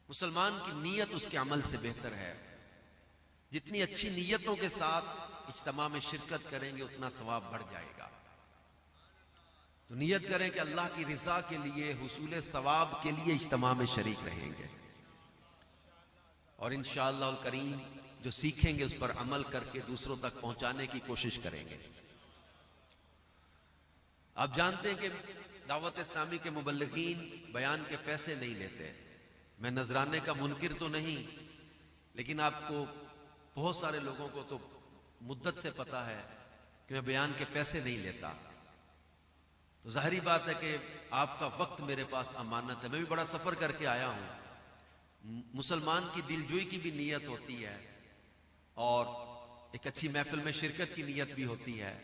मुसलमान की नीयत उसके अमल से बेहतर है। जितनी अच्छी नीयतों के साथ इज्तिमा में शिरकत करेंगे उतना सवाब बढ़ जाएगा। तो नीयत करें कि अल्लाह की रिजा के लिए, हुसूल सवाब के लिए इज्तिमा में शरीक रहेंगे और इंशाअल्लाह अल करीम जो सीखेंगे उस पर अमल करके दूसरों तक पहुंचाने की कोशिश करेंगे। आप जानते हैं कि दावत इस्लामी के मुबल्लिगीन बयान के पैसे नहीं लेते। मैं नजराने का मुनकिर तो नहीं, लेकिन आपको बहुत सारे लोगों को तो मुद्दत से पता है कि मैं बयान के पैसे नहीं लेता। तो जाहिर बात है कि आपका वक्त मेरे पास अमानत है। मैं भी बड़ा सफर करके आया हूं। मुसलमान की दिलजोई की भी नीयत होती है और एक अच्छी महफिल में शिरकत की नीयत भी होती है,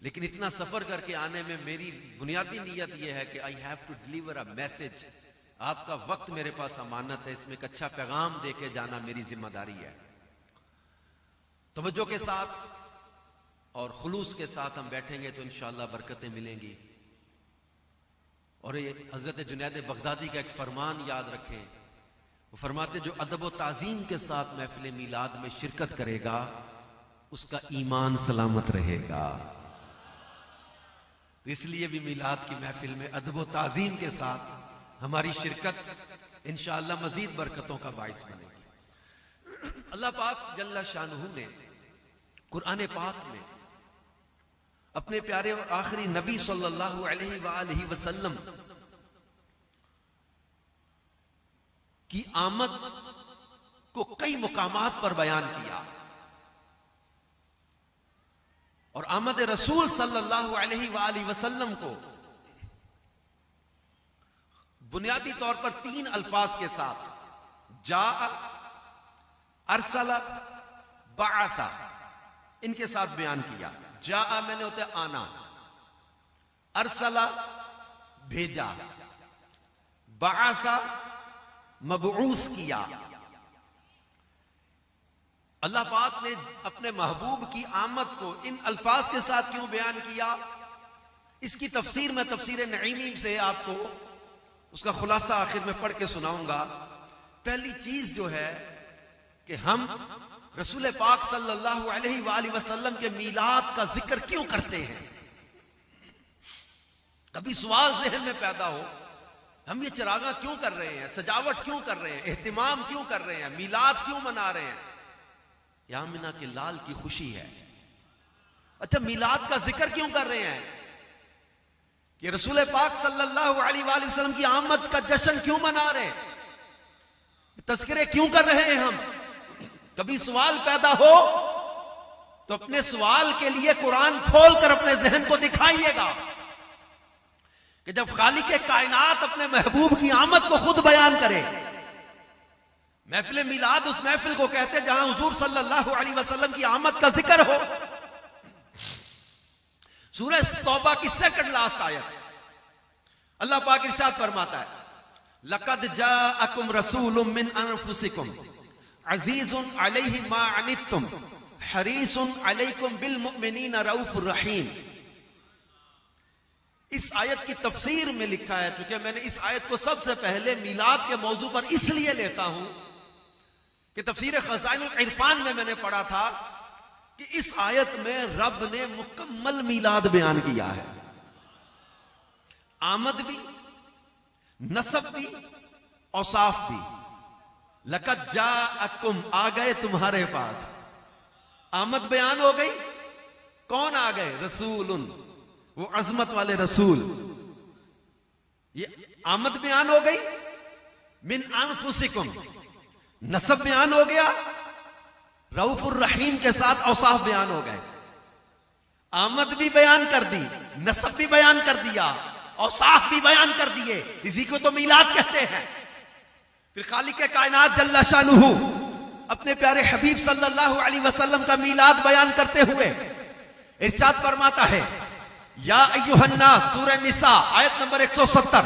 लेकिन इतना सफर करके आने में मेरी बुनियादी नीयत यह है कि I have to deliver a message. आपका वक्त मेरे पास अमानत है, इसमें एक अच्छा पैगाम देके जाना मेरी जिम्मेदारी है। तवज्जो के साथ और खुलूस के साथ हम बैठेंगे तो इंशाअल्लाह बरकतें मिलेंगी। और ये हजरत जुनैद बगदादी का एक फरमान याद रखें। वो फरमाते जो अदब व ताजीम के साथ महफिल मिलाद में शिरकत करेगा उसका ईमान सलामत रहेगा। तो इसलिए भी मिलाद की महफिल में अदब व ताजीम के साथ हमारी शिरकत इंशाअल्लाह मजीद बरकतों का बाइस बनेगी। अल्लाह पाक जल्ला शानुहु ने कुरान पाक में अपने प्यारे और आखिरी नबी सल्लल्लाहु अलैहि वसल्लम की आमद को कई मुकामात पर बयान किया और आमद रसूल सल्लल्लाहु अलैहि वसल्लम को बुनियादी तौर पर 3 अल्फाज के साथ जा, अरसला, बाअसा इनके साथ बयान किया। जा मैंने होता है आना, अरसला भेजा, बाअसा मबऊस किया। अल्लाह पाक ने अपने महबूब की आमद को इन अल्फाज के साथ क्यों बयान किया, इसकी तफसीर मैं तफसीर नईमी से आपको उसका खुलासा आखिर में पढ़ के सुनाऊंगा। पहली चीज जो है कि हम रसूल पाक सल्लल्लाहु अलैहि वसल्लम के मीलाद का जिक्र क्यों करते हैं। कभी सवाल ज़हन में पैदा हो, हम ये चरागा क्यों कर रहे हैं, सजावट क्यों कर रहे हैं, एहतिमाम क्यों कर रहे हैं, मीलाद क्यों मना रहे हैं। यामिना के लाल की खुशी है। अच्छा, मीलाद का जिक्र क्यों कर रहे हैं कि रसूल पाक सल्लल्लाहु अलैहि वसल्लम की आमद का जश्न क्यों मना रहे हैं, तज़किरे क्यों कर रहे हैं हम। कभी सवाल पैदा हो तो अपने सवाल के लिए कुरान खोलकर अपने जहन को दिखाइएगा कि जब खालिक कायनात अपने महबूब की आमद को खुद बयान करे। महफिल मिलाद उस महफिल को कहते जहां हुजूर सल्लल्लाहु अलैहि वसल्लम की आमद का जिक्र हो। सूरह तौबा की सेकंड लास्ट आयत अल्लाह पाक इरशाद फरमाता है, लक़द जाअकुम रसूलुम मिन अनफुसिकुम अज़ीज़ुन अलैहि मा अनित्तुम हरीसुन अलैकुम बिल मुमिनीना रऊफुर रहीम। इस आयत की तफसीर में लिखा है, क्योंकि मैंने इस आयत को सबसे पहले मिलाद के मौजू पर इसलिए लेता हूं कि तफसीर खज़ाइनुल इरफान में मैंने पढ़ा था कि इस आयत में रब ने मुकम्मल मिलाद बयान किया है। आमद भी, नसब भी, औसाफ भी। लक़द जाअकुम आ गए तुम्हारे पास, आमद बयान हो गई। कौन आ गए, रसूलुन, वो अजमत वाले रसूल। ये आमद बयान हो गई। मिन अनफुसिकुम, नसब बयान हो गया। रऊफुर रहीम के साथ औसाफ बयान हो गए। आमद भी बयान कर दी, नसब भी बयान कर दिया, औसाफ भी बयान कर दिए। इसी को तो मीलाद कहते हैं। फिर खालिक कायनात जल्ला शानुहु अपने प्यारे हबीब सल्लल्लाहु अलैहि वसल्लम का मीलाद बयान करते हुए इरशाद फरमाता है, या अय्युहन्नास, सूरह निसा आयत नंबर 170,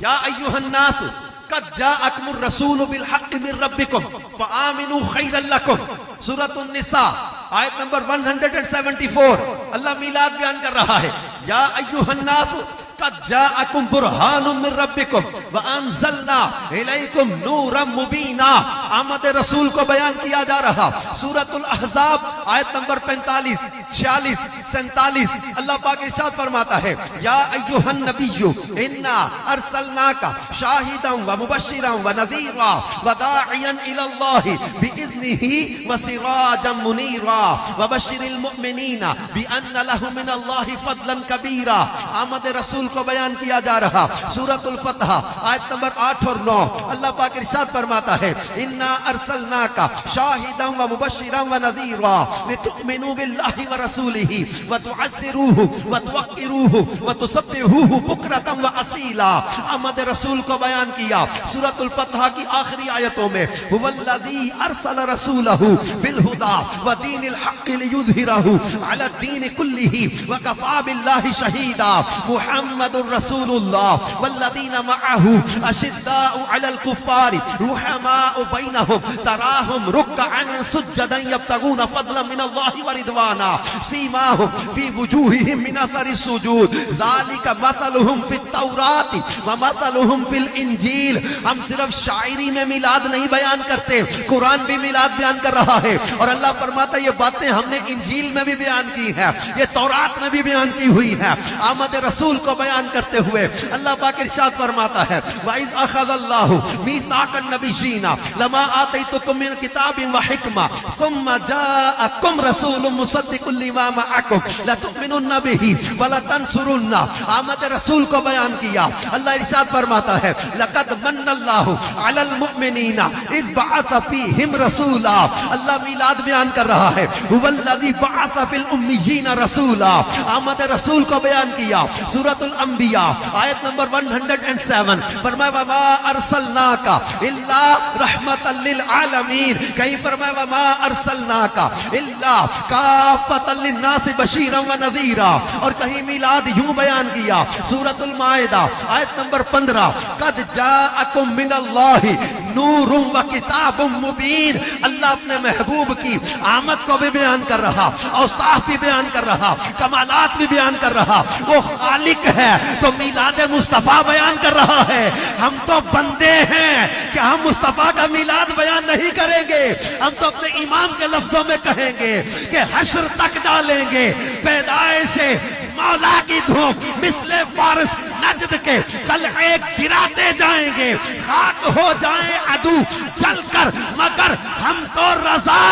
या अय्युहन्नास कद जाअकुमुर रसूलु बिल हक़्क़ि मिन रब्बिकुम फआमिनु खैरल लकुम। सूरह निसा आयत नंबर 174 अल्लाह मीलाद बयान कर रहा है। या अय्युहन्नास कद जाअकुम बुरहानुम मिन रब्बिकुम व अंज़लना इलैकुम नूरम मुबीना। आमद रसूल को बयान किया जा रहा। सूरतुल अहज़ाब आयत नंबर 45, 46, 47 अल्लाह पाक इरशाद फरमाता है, या अय्युहन नबिय्यु इन्ना अरसलनाका शाहिदन व मुबश्शिरन व नज़ीरा व दाइयन इलल्लाहि बिइज़्निही व सिराजन मुनीरा व बश्शिरिल मुमिनीना बिअन्ना लहुम मिनल्लाहि फज़लन कबीरा। आमद रसूल को बयान किया जा रहा। सूरतुल फतह आयत नंबर 8 और 9 अल्लाह पाक इरशाद फरमाता है, इन्ना अरसलनाका शाहिदन व मुबश्शिरन व नज़ीरा लितुमिनु बिल्लाहि व रसूलिही व तुअज़्ज़िरूहु व तुवक्किरूहु व तुसब्बिहूहु बुक्रतन व असीला। आमद रसूल को बयान किया सूरतुल फतह की आखिरी आयतों में, हुवल्लज़ी अरसल रसूलहु बिल हुदा व दीनिल हक़्क़ि लियुज़हिरहु अला दीन कुल्लिही व कफ़ा बिल्लाहि शहीदा। मुहम्मदुर रसूलुल्लाह वल्लज़ीना मअहु अशिद्दाउ अलल कुफ़्फ़ारि रुहमाउ बैनहुम तराहुम रुक्अन सुज्जदन यब्तगून फ़ज़लन मिनल्लाहि व रिदवाना सीमाहुम फ़ी वुजूहिहिम मिन असरिस सुजूद ज़ालिका मसलुहुम फ़ित तौराति व मसलुहुम फ़िल इंजील। हम सिर्फ शायरी में मिलाद नहीं बयान करते, कुरान भी मिलाद बयान कर रहा है। और अल्लाह फरमाता है ये बातें हमने इंजील में भी बयान की है, ये तौरात में भी बयान की हुई है। आमद रसूल को बयान करते हुए अल्लाह पाक इरशाद फरमाता है, वइज़ अख़ज़ल्लाहु मीसाक़न नबिय्यीना लमा आतैतुकुम मिन किताबिन व हिक्मा सुम्मा जाअकुम रसूलुम मुसद्दिक़ुन लिमा मअकुम लतुमिनुन्ना बिही व लतंसुरुन्ना। आमद रसूल को बयान किया। अल्लाह इरशाद फरमाता है, लक़द मन्नल्लाहु अलल मुमिनीना इज़ बअस फ़ीहिम रसूला। अल्लाह मिलाद बयान कर रहा है, हुवल्लज़ी बअस फ़िल उम्मिय्यीना रसूला। आमद रसूल को बयान किया। सूरतुल अंबिया आयत नंबर 107 फरमाया, वमा अरसलनाका इल्ला रहमतल लिल आलमीन। कहीं फरमाया, वमा अरसलनाका इल्ला काफ़तल लिन्नास बशीरन व नज़ीरा। और कहीं मिलाद यूं बयान किया। सूरतुल माइदा आयत नंबर 15, कद जाअकुम मिनल्लाहि नूरुम व किताबुम मुबीन। अल्लाह अपने महबूब की आमद को भी बयान कर रहा, औसाफ भी बयान कर रहा, कमालात भी बयान कर रहा। वो खालिक है तो मिलाद मुस्तफा बयान कर रहा है। हम तो बंदे हैं कि हम मुस्तफा का मिलाद बयान नहीं करेंगे। हम तो अपने इमाम के लफ्जों में कहेंगे कि हश्र तक डालेंगे पैदाइश से मौला की धूप मिसले फारिस नजद के कल एक गिराते जाएंगे, खाक हो जाए अदू जलकर, मगर हम तो रजा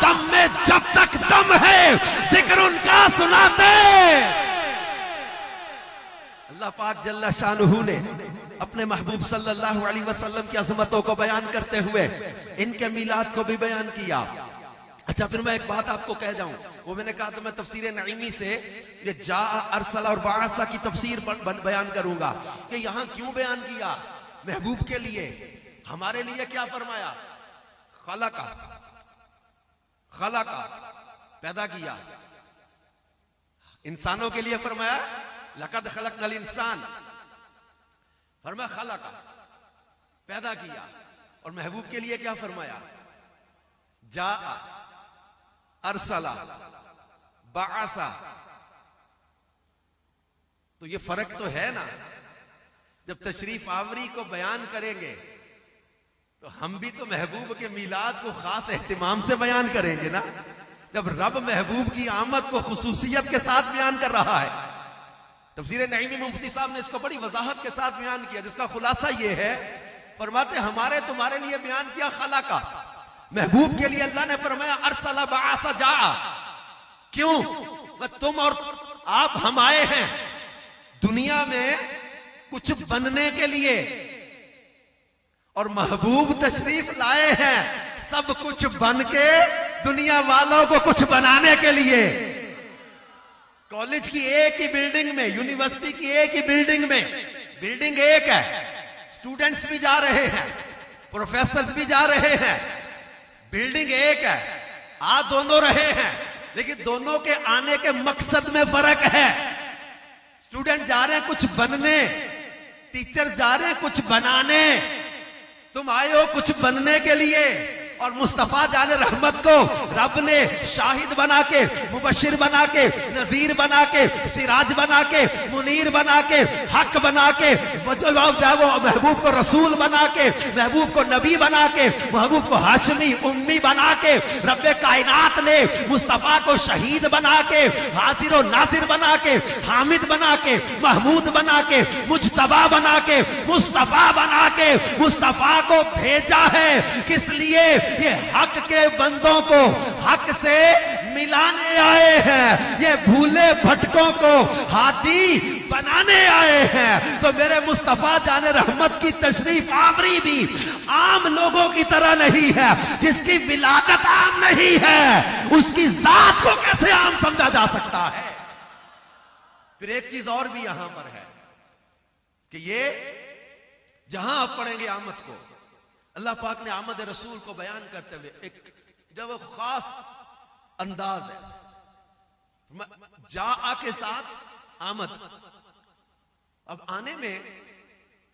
दम में जब तक दम है जिक्र उनका सुनाते। अल्लाह पाक जल्ला शानुहु ने अपने महबूब सल्लल्लाहु अलैहि वसल्लम की अज़मतों को बयान करते हुए इनके मिलाद को भी बयान किया। अच्छा, फिर मैं एक बात आपको कह जाऊं, वो मैंने कहा तो मैं तफसीर नईमी से ये जा अरसल और बासा की तफसीर बयान करूंगा कि यहां क्यों बयान किया। महबूब के लिए, हमारे लिए क्या फरमाया, खलका खलका पैदा किया। इंसानों के लिए फरमाया लक़द खलक़नल इंसान, फरमाया खलका पैदा किया। और महबूब के लिए क्या फरमाया, जा अरसला बासा। तो ये फर्क तो है ना। जब तशरीफ आवरी को बयान करेंगे तो हम भी तो महबूब के मिलाद को खास एहतिमाम से बयान करेंगे ना। जब रब महबूब की आमद को खुसूसियत के साथ बयान कर रहा है। तफसीर नईमी में मुफ्ती साहब ने इसको बड़ी वजाहत के साथ बयान किया, जिसका खुलासा ये है, फरमाते हमारे तुम्हारे लिए बयान किया खला का, महबूब के लिए अल्लाह ने फरमाया अरसला बासा जा। क्यों? तुम और आप हम आए हैं दुनिया में कुछ बनने के लिए, और महबूब तशरीफ लाए हैं सब कुछ बन के दुनिया वालों को कुछ बनाने के लिए। कॉलेज की एक ही बिल्डिंग में, यूनिवर्सिटी की एक ही बिल्डिंग में, बिल्डिंग एक है, स्टूडेंट्स भी जा रहे हैं, प्रोफेसर भी जा रहे हैं, बिल्डिंग एक है, आ दोनों रहे हैं, लेकिन दोनों के आने के मकसद में फर्क है। स्टूडेंट जा रहे हैं कुछ बनने, टीचर जा रहे हैं कुछ बनाने। तुम आए हो कुछ बनने के लिए और मुस्तफा जाने रहमत को रब ने शाहिद बना के, मुबशिर बना के, नजीर बना के, सिराज बना के, मुनीर बना के, हक बना के, वो महबूब को रसूल बना के, महबूब को नबी बना के, महबूब को हाशमी उम्मी बना के, रब्बे कायनात ने मुस्तफा को शहीद बना के, हाजिर और नाजिर बना के, हामिद बना के, महमूद बना के, मुजतबा बना के, मुस्तफा बना के मुस्तफा को भेजा है। किस लिए? ये हक के बंदों को हक से मिलाने आए हैं, ये भूले भटकों को हादी बनाने आए हैं। तो मेरे मुस्तफा जाने रहमत की तशरीफ आमरी भी आम लोगों की तरह नहीं है। जिसकी विलादत आम नहीं है उसकी जात को कैसे आम समझा जा सकता है? फिर एक चीज और भी यहां पर है कि ये जहां आप पढ़ेंगे आमद को, अल्लाह पाक ने आमद रसूल को बयान करते हुए एक जब खास अंदाज है, जा के साथ आमद। अब आने में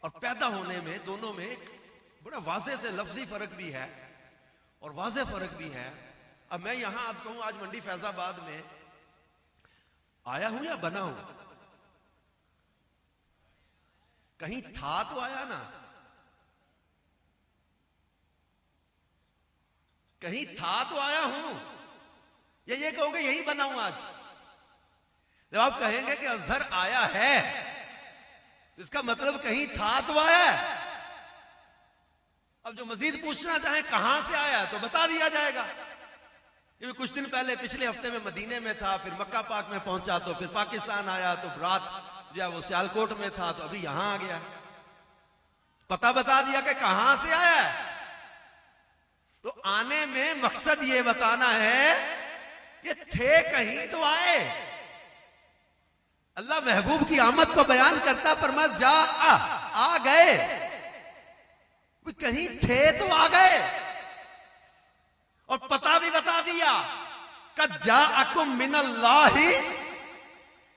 और पैदा होने में दोनों में एक बड़ा वाज़े से लफ्जी फर्क भी है और वाज़े फर्क भी है। अब मैं यहां आप कहूं आज मंडी फैजाबाद में आया हूं या बना हूं, कहीं था तो आया ना, कहीं था तो आया हूं, ये कहोगे यही बना हूं आज। जब आप कहेंगे कि अजहर आया है इसका मतलब कहीं था तो आया है। अब जो मजीद पूछना चाहे कहां से आया तो बता दिया जाएगा। ये कुछ दिन पहले पिछले हफ्ते में मदीने में था, फिर मक्का पाक में पहुंचा, तो फिर पाकिस्तान आया, तो रात जो है वो सियालकोट में था, तो अभी यहां आ गया। पता बता दिया कि कहां से आया है। तो आने में मकसद ये बताना है ये थे कहीं तो आए। अल्लाह महबूब की आमद को बयान करता फरमा जा आ गए, कहीं थे तो आ गए। और पता भी बता दिया कद जाअकुम मिनल्लाहि,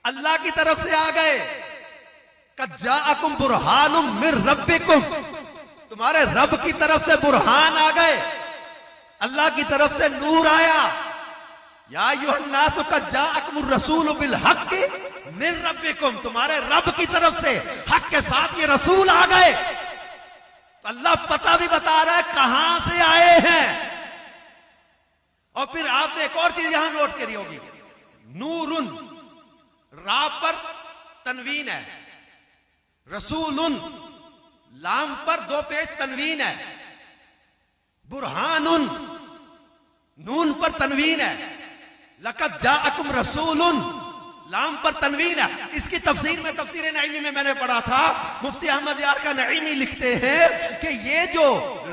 अल्लाह की तरफ से आ गए। कद जाअकुम बुरहानुम मिर रब्बिकुम, तुम्हारे रब की तरफ से बुरहान आ गए, अल्लाह की तरफ से नूर आया। या अय्युहन्नास कद जाअकुमुर रसूलु बिल हक्कि मिर रब्बिकुम, तुम्हारे रब की तरफ से हक के साथ ये रसूल आ गए। तो अल्लाह पता भी बता रहा है कहां से आए हैं। और फिर आपने एक और चीज यहां नोट करी होगी, नूरुन, रा पर तनवीन है, रसूलुन, लाम पर दो पेश तनवीन है, बुरहानुन, नून पर तनवीन है, लक़द जाअकुम रसूलुन, लाम पर तनवीन है। इसकी तफसीर में, तफसीर नईमी में मैंने पढ़ा था, मुफ्ती अहमद यार का नईमी लिखते हैं कि ये जो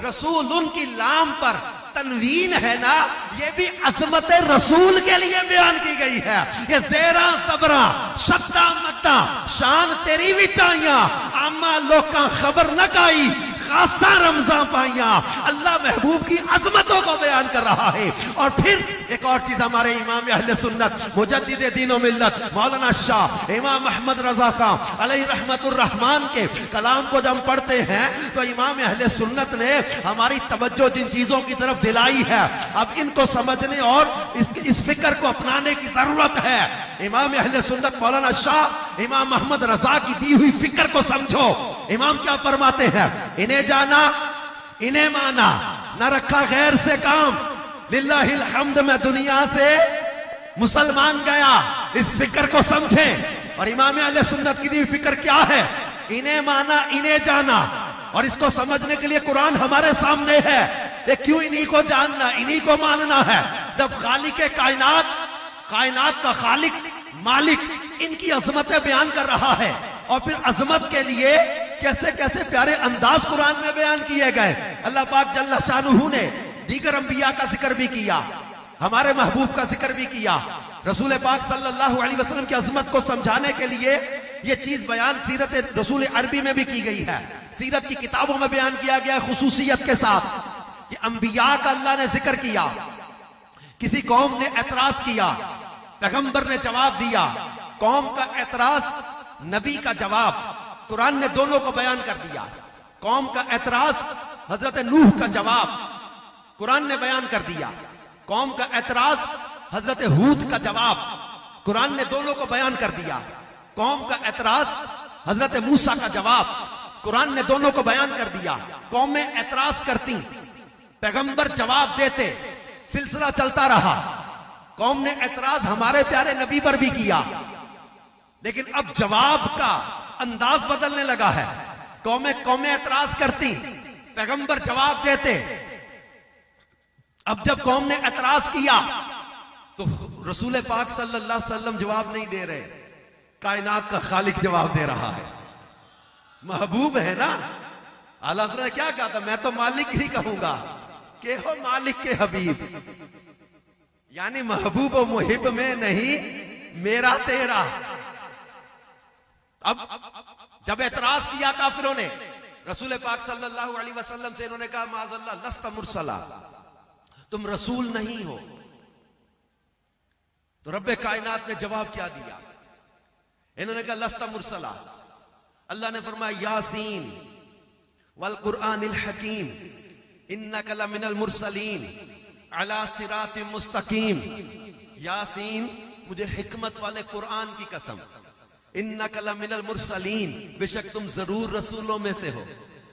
रसूलुन की लाम पर तनवीन है ना, ये भी अजमत रसूल के लिए बयान की गई है। ये ज़ेरा ज़बरा शद्दा मद्दा शान तेरी भी चाहिया, आमा लोका खबर न काई खासा रमजान पाइया। अल्लाह महबूब की अजमतों को बयान कर रहा है। और फिर एक और चीज हमारे इमाम अहले सुन्नत मुजद्दिद दीन व मिल्लत मौलाना शाह इमाम अहमद रजा खां अलैहि रहमतुर रहमान के कलाम को जब हम पढ़ते हैं तो इमाम अहले सुन्नत ने हमारी तवज्जो जिन चीजों की तरफ दिलाई है, अब इनको समझने और इस फिक्र को अपनाने की जरूरत है। इमाम अहले सुन्नत मौलाना शाह इमाम अहमद रजा की दी हुई फिक्र को समझो। इमाम क्या फरमाते हैं, इन्हें जाना इन्हें माना, न रखा गैर से काम, लिल्लाहिल हम्द, मैं दुनिया से मुसलमान गया। इस फिक्र को समझें। और इमाम अहले सुन्नत की दी फिक्र क्या है, इन्हें माना इन्हें जाना। और इसको समझने के लिए कुरान हमारे सामने है। ये क्यों इन्हीं को जानना, इन्हीं को मानना है, जब खालिक कायनात, कायनात का खालिक मालिक इनकी अजमतें बयान कर रहा है। और फिर अजमत के लिए कैसे कैसे प्यारे अंदाज कुरान में बयान किए गए। अल्लाह पाक जल्ल शानुहु ने दीगर अंबिया का जिक्र भी किया, हमारे महबूब का जिक्र भी किया। रसूल पाक सल्लल्लाहु अलैहि वसल्लम की अजमत को समझाने के लिए यह चीज बयान सीरत रसूल अरबी में भी की गई है, सीरत की किताबों में बयान किया गया खुसूसियत के साथ। ये अंबिया का अल्लाह ने जिक्र किया। किसी कौम ने एतराज किया, पैगंबर ने जवाब दिया। कौम का एतराज, नबी का जवाब, कुरान ने दोनों को बयान कर दिया। कौम का एतराज, हजरत नूह का जवाब, कुरान ने बयान कर दिया। कौम का एतराज, हजरत हूद का जवाब, कुरान ने दोनों को बयान कर दिया। कौम का एतराज, हजरत मूसा का जवाब, कुरान ने दोनों को बयान कर दिया। कौमें एतराज करती, पैगंबर जवाब देते, सिलसिला चलता रहा। कौम ने एतराज हमारे प्यारे नबी पर भी किया, लेकिन अब जवाब का अंदाज बदलने लगा है। कौमें एतराज करती, पैगंबर जवाब देते। अब जब कौम ने एतराज किया तो रसूल पाक सल्लल्लाहु अलैहि वसल्लम जवाब नहीं दे रहे, कायनात का खालिक जवाब दे रहा है। महबूब है ना। आला हज़रत ने क्या कहा था, मैं तो मालिक ही कहूंगा के हो मालिक के हबीब, यानी महबूब और मुहिब में नहीं, मेरा तेरा। अब जब एतराज किया काफिरों ने रसूल पाक सल्लल्लाहु अलैहि वसल्लम से, इन्होंने कहा माज़अल्लाह लस्त मुरसला, तुम रसूल नहीं हो। तो रब्बे कायनात ने जवाब क्या दिया? इन्होंने कहा लस्त मुरसला। अल्लाह ने फरमाया यासीन वल कुरआनिल हकीम इन्नका लमिनल मुरसलीन अला सिरातिम मुस्तकीम। यासीन, मुझे हिकमत वाले कुरान की कसम, इन्नका लमिनल मुरसलीन, बेशक तुम जरूर रसूलों में से हो।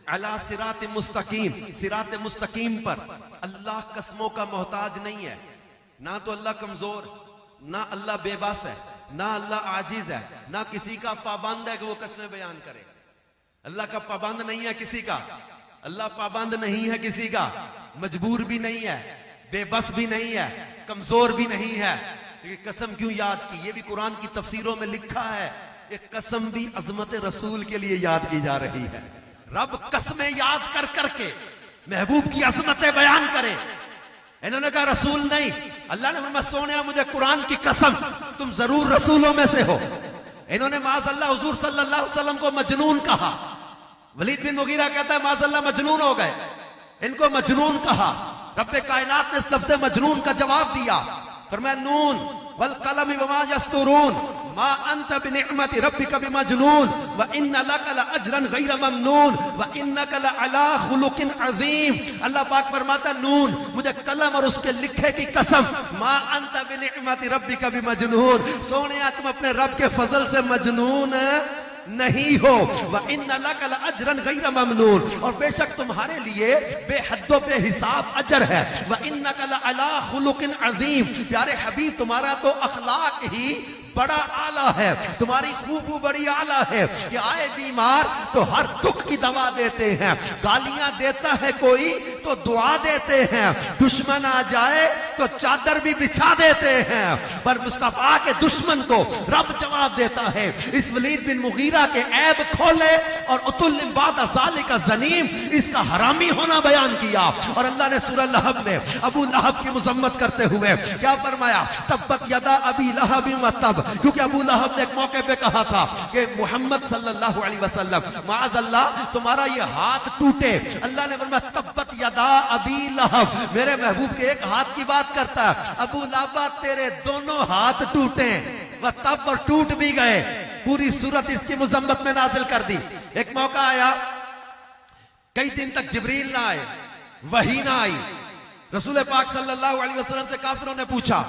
अला सिरातिम मुस्तकीम, सिरात मुस्तकीम पर। अल्लाह कसमों का मोहताज नहीं है। ना तो अल्लाह कमजोर, ना अल्लाह बेबस है, ना अल्लाह आजिज है, ना किसी का पाबंद है कि वो कसमें बयान करे। अल्लाह का पाबंद नहीं है किसी का, अल्लाह पाबंद नहीं है किसी का, मजबूर भी नहीं है, बेबस भी नहीं है, कमजोर भी नहीं है। ये कसम क्यों याद की? ये भी कुरान की तफसीरों में लिखा है, ये कसम भी अजमत रसूल के लिए याद की जा रही है। रब कसमें याद कर करके महबूब की अजमतें बयान करे। इन्होंने कहा रसूल नहीं। अल्लाह ने फरमाया सोनिया, मुझे कुरान की कसम, तुम जरूर रसूलों में से हो। इन्होंने माज़अल्लाह हुजूर सल्लल्लाहु अलैहि वसल्लम को मजनून कहा। वलीद बिन मुगीरा कहता है माज़अल्लाह मजनून हो गए, इनको मजनून कहा। रब्बे कायनात ने इस लफ्ज़ मजनून का जवाब दिया, फरमाया नून वल कलम वमा यस्तुरून मा अंत बिनिअमति रब्बिका बिमजनून व इन्ना लका लअजरन गैर ममनून व इन्नका लअला खुलुकिन अजीम। अल्लाह पाक फरमाता नून, मुझे कलम और उसके लिखे की कसम, मा अंत बिनिअमति रब्बिका बिमजनून, सोनिया तुम अपने रब के फजल से मजनून नहीं हो। वह इन्ना लका लअजरन गैर ममनून, और बेशक तुम्हारे लिए बेहद्दो बेहिसाब अजर है। वह इन्नका लअला खुलुकिन अजीम, प्यारे हबीब तुम्हारा तो अखलाक ही बड़ा आला है, तुम्हारी खूबू बड़ी आला है कि आए बीमार तो हर दुख की दवा देते हैं, गालियां देता है कोई तो दुआ देते हैं, दुश्मन आ जाए तो चादर भी बिछा देते हैं, पर मुस्तफा के दुश्मन को रब जवाब देता है। इस वलीद बिन मुगीरा के ऐब खोले और उतुल बाद ज़ालिका ज़नीम, इसका हरामी होना बयान किया। और अल्लाह ने सूरह लहब में अबू लहब की मुज़म्मत करते हुए क्या फरमाया, तब्बत यदा अबी लहब व तब, क्योंकि अबू लहब ने एक मौके पे कहा था कि मोहम्मद सल्लल्लाहु अलैहि वसल्लम माअज़ल्लाह तुम्हारा ये हाथ टूटे। अल्लाह ने फरमाया तब्बत यदा अबी लहब, मेरे महबूब के एक हाथ की बात करता है, अबू लहब तेरे दोनों हाथ टूटे, वह तब पर टूट भी गए। पूरी सूरत इसकी मुज़म्मत में नाजिल कर दी। एक मौका आया, कई दिन तक जिब्रील ना आए, वही ना आई। रसूल पाक सल्लल्लाहु अलैहि वसल्लम से काफिरों ने पूछा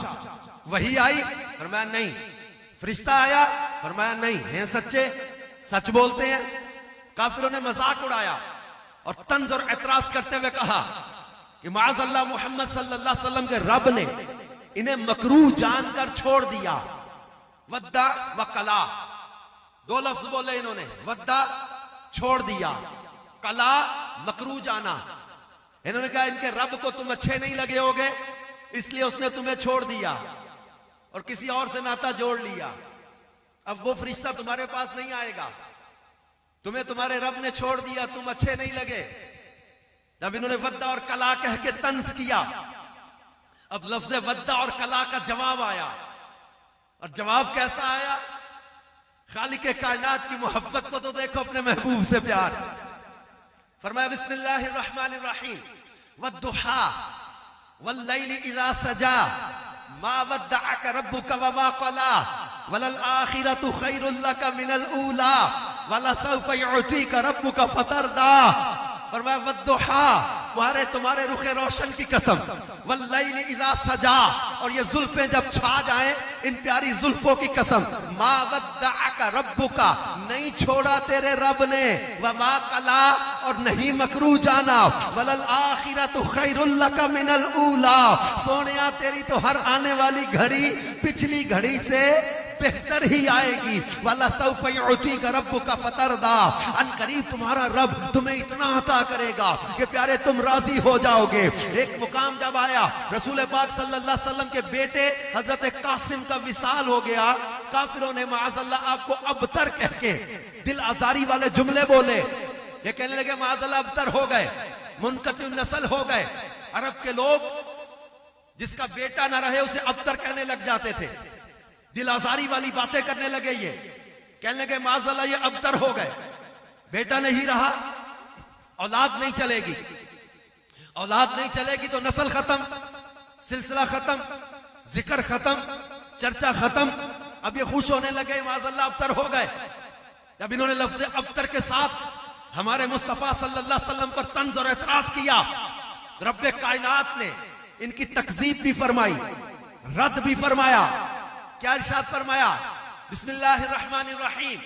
वही आई? फरमाया नहीं। फरिश्ता आया? फरमाया नहीं। हैं सच्चे, सच बोलते हैं? काफिरों ने मजाक उड़ाया और तंज और एतराज करते हुए कहा कि माअज़ल्लाह मोहम्मद सल्लल्लाहु अलैहि वसल्लम के रब ने इन्हें मकरूह जानकर छोड़ दिया। वद्दा व कला, दो लफ्ज बोले इन्होंने, वद्दा छोड़ दिया, कला मकरूह जाना। इन्होंने कहा इनके रब को तुम अच्छे नहीं लगे होगे इसलिए उसने तुम्हें छोड़ दिया और किसी और से नाता जोड़ लिया। अब वो फरिश्ता तुम्हारे पास नहीं आएगा, तुम्हें तुम्हारे रब ने छोड़ दिया, तुम अच्छे नहीं लगे। जब इन्होंने वद्दा और कला कह के तंज किया, अब लफ्ज़ वद्दा और कला का जवाब आया। और जवाब कैसा आया? खालिक कायनात की मोहब्बत को तो देखो, अपने महबूब से प्यार। फरमाया बिस्मिल्लाहिर रहमानिर रहीम, वद्दुहा वल्लैलि इज़ा सजा मा वद्दअका रब्बुका वमा क़ला वलल आखिरतु खैरुल लका मिनल ऊला वलसौफ युअतीका रब्बुका फतरदा। फरमाया वद्दुहा, तुम्हारे रुखे रोशन की कसम, वल्लैल इज़ा सजा, और ये जुल्फें जब छा जाएं, इन प्यारी जुल्फों की कसम, मा वद्दअका रब्बुका, नहीं छोड़ा तेरे रब ने, व मा कला, और नहीं मकरू जाना, वलल आखिरतु खैरुल लका मिनल ऊला, सोनिया तेरी तो हर आने वाली घड़ी पिछली घड़ी से बेहतर ही आएगी। वाला सौफ युतीका रब्बुका फतरदा, अनकरीब तुम्हारा रब तुम्हें इतना अता करेगा कि प्यारे तुम राजी हो जाओगे। एक मुकाम जब आया, रसूल पाक सल्लल्लाहु अलैहि वसल्लम के बेटे हजरत कासिम का विसाल हो गया, काफिरों ने माअज़ल्लाह आपको अबतर कह के दिल आजारी वाले जुमले बोले। ये कहने लगे माअज़ल्लाह अबतर हो गए, मुनक़ती नस्ल हो गए। अरब के लोग जिसका बेटा ना रहे उसे अबतर कहने लग जाते थे, दिल आजारी वाली बातें करने लगे। ये कहने लगे माअज़ल्लाह ये अबतर हो गए, बेटा नहीं रहा, औलाद नहीं चलेगी, औलाद नहीं चलेगी तो नस्ल खत्म, सिलसिला खत्म, जिक्र खत्म, चर्चा खत्म। अब ये खुश होने लगे माअज़ल्लाह अबतर हो गए। जब इन्होंने लफ्ज़ अबतर के साथ हमारे मुस्तफा सल्लल्लाहु अलैहि वसल्लम पर तंज और एतराज किया, रब्बे कायनात ने इनकी तकज़ीब भी फरमाई, रद्द भी फरमाया। क्या इरशाद फरमाया? बिस्मिल्लाहिर्रहमानिर्रहीम,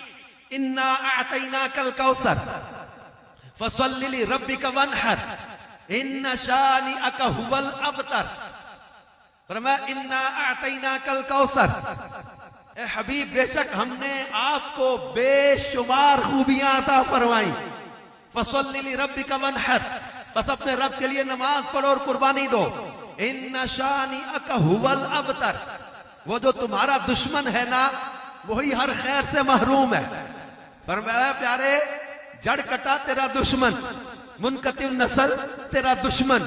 इन्ना अअतैनाकल कौसर फसल्लि लिरब्बिका वन्हर इन्ना शानिअका हुवल अबतर। फरमाया इन्ना अअतैनाकल कौसर, ए हबीब बेशक हमने आपको बेशुमार खूबियां अता फरमाई। फसल्लि लिरब्बिका वन्हर, बस अपने रब के लिए नमाज पढ़ो और कुर्बानी दो। इन्ना शानिअका हुवल अबतर, वो जो तुम्हारा दुश्मन है ना वही हर खैर से महरूम है। फरमाया प्यारे जड़ कटा तेरा दुश्मन, मुनक़ती नस्ल तेरा दुश्मन,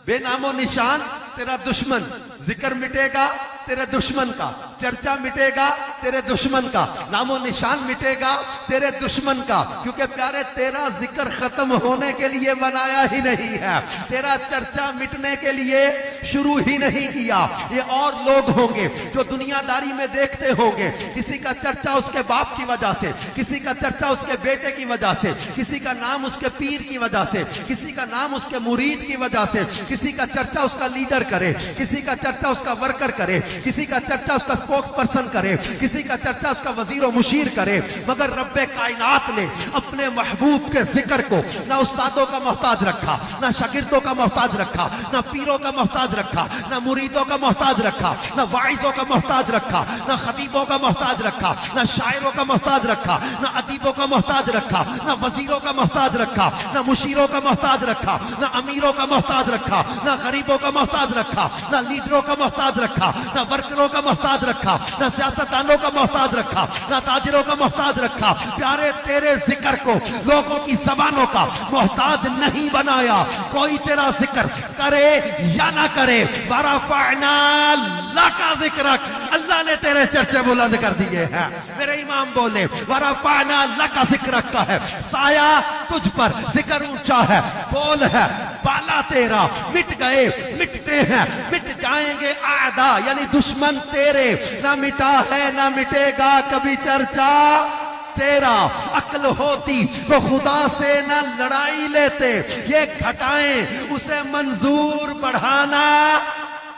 बेनामो निशान तेरा दुश्मन, जिक्र मिटेगा तेरे दुश्मन का, चर्चा मिटेगा तेरे दुश्मन का, नामो निशान मिटेगा तेरे दुश्मन का। क्योंकि प्यारे तेरा जिक्र खत्म होने के लिए बनाया ही नहीं है, तेरा चर्चा मिटने के लिए शुरू ही नहीं किया। ये और लोग होंगे जो दुनियादारी में देखते होंगे, किसी का चर्चा उसके बाप की वजह से, किसी का चर्चा उसके बेटे की वजह से, किसी का नाम उसके पीर की वजह से, किसी का नाम उसके मुरीद की वजह से, किसी का चर्चा उसका लीडर करे, किसी का चर्चा उसका वर्कर करे, किसी का चर्चा उसका स्पोक्स पर्सन करे, किसी का चर्चा उसका वजीर और मुशीर करे। मगर रब्बे कायनात ने अपने महबूब के जिक्र को ना उस्तादों का मोहताज रखा, ना शागिर्दों का मोहताज रखा, ना पीरों का मोहताज रखा, ना मुरीदों का मोहताज रखा, ना वाइजों का मोहताज रखा, ना खतीबों का मोहताज रखा, ना शायरों का मोहताज रखा, ना अदीबों का मोहताज रखा, ना वजीरों का मोहताज रखा, ना मुशीरों का मोहताज रखा, ना अमीरों का मोहताज रखा, ना गरीबों का मोहताज रखा, ना लीडरों का मोहताज रखा, ना वर्करों का मोहताज रखा, ना सियासतदानों का मोहताज रखा, ना ताजिरों का मोहताज रखा। प्यारे तेरे जिक्र को लोगों की जबानों का मोहताज नहीं बनाया। कोई तेरा जिक्र करे या ना करे, वरफ़अना लका ज़िक्रक, अल्लाह ने तेरे चर्चे बुलंद कर दिए हैं। मेरे इमाम बोले वरफ़अना लका ज़िक्रक का है, साया तुझ पर, जिक्र ऊंचा है, बोल है बाला तेरा। मिट गए, मिटते हैं, मिट जाएंगे आदा यानी दुश्मन तेरे, ना मिटा है ना मिटेगा कभी चर्चा तेरा। अक्ल होती तो खुदा से न लड़ाई लेते, ये घटाएं उसे मंजूर बढ़ाना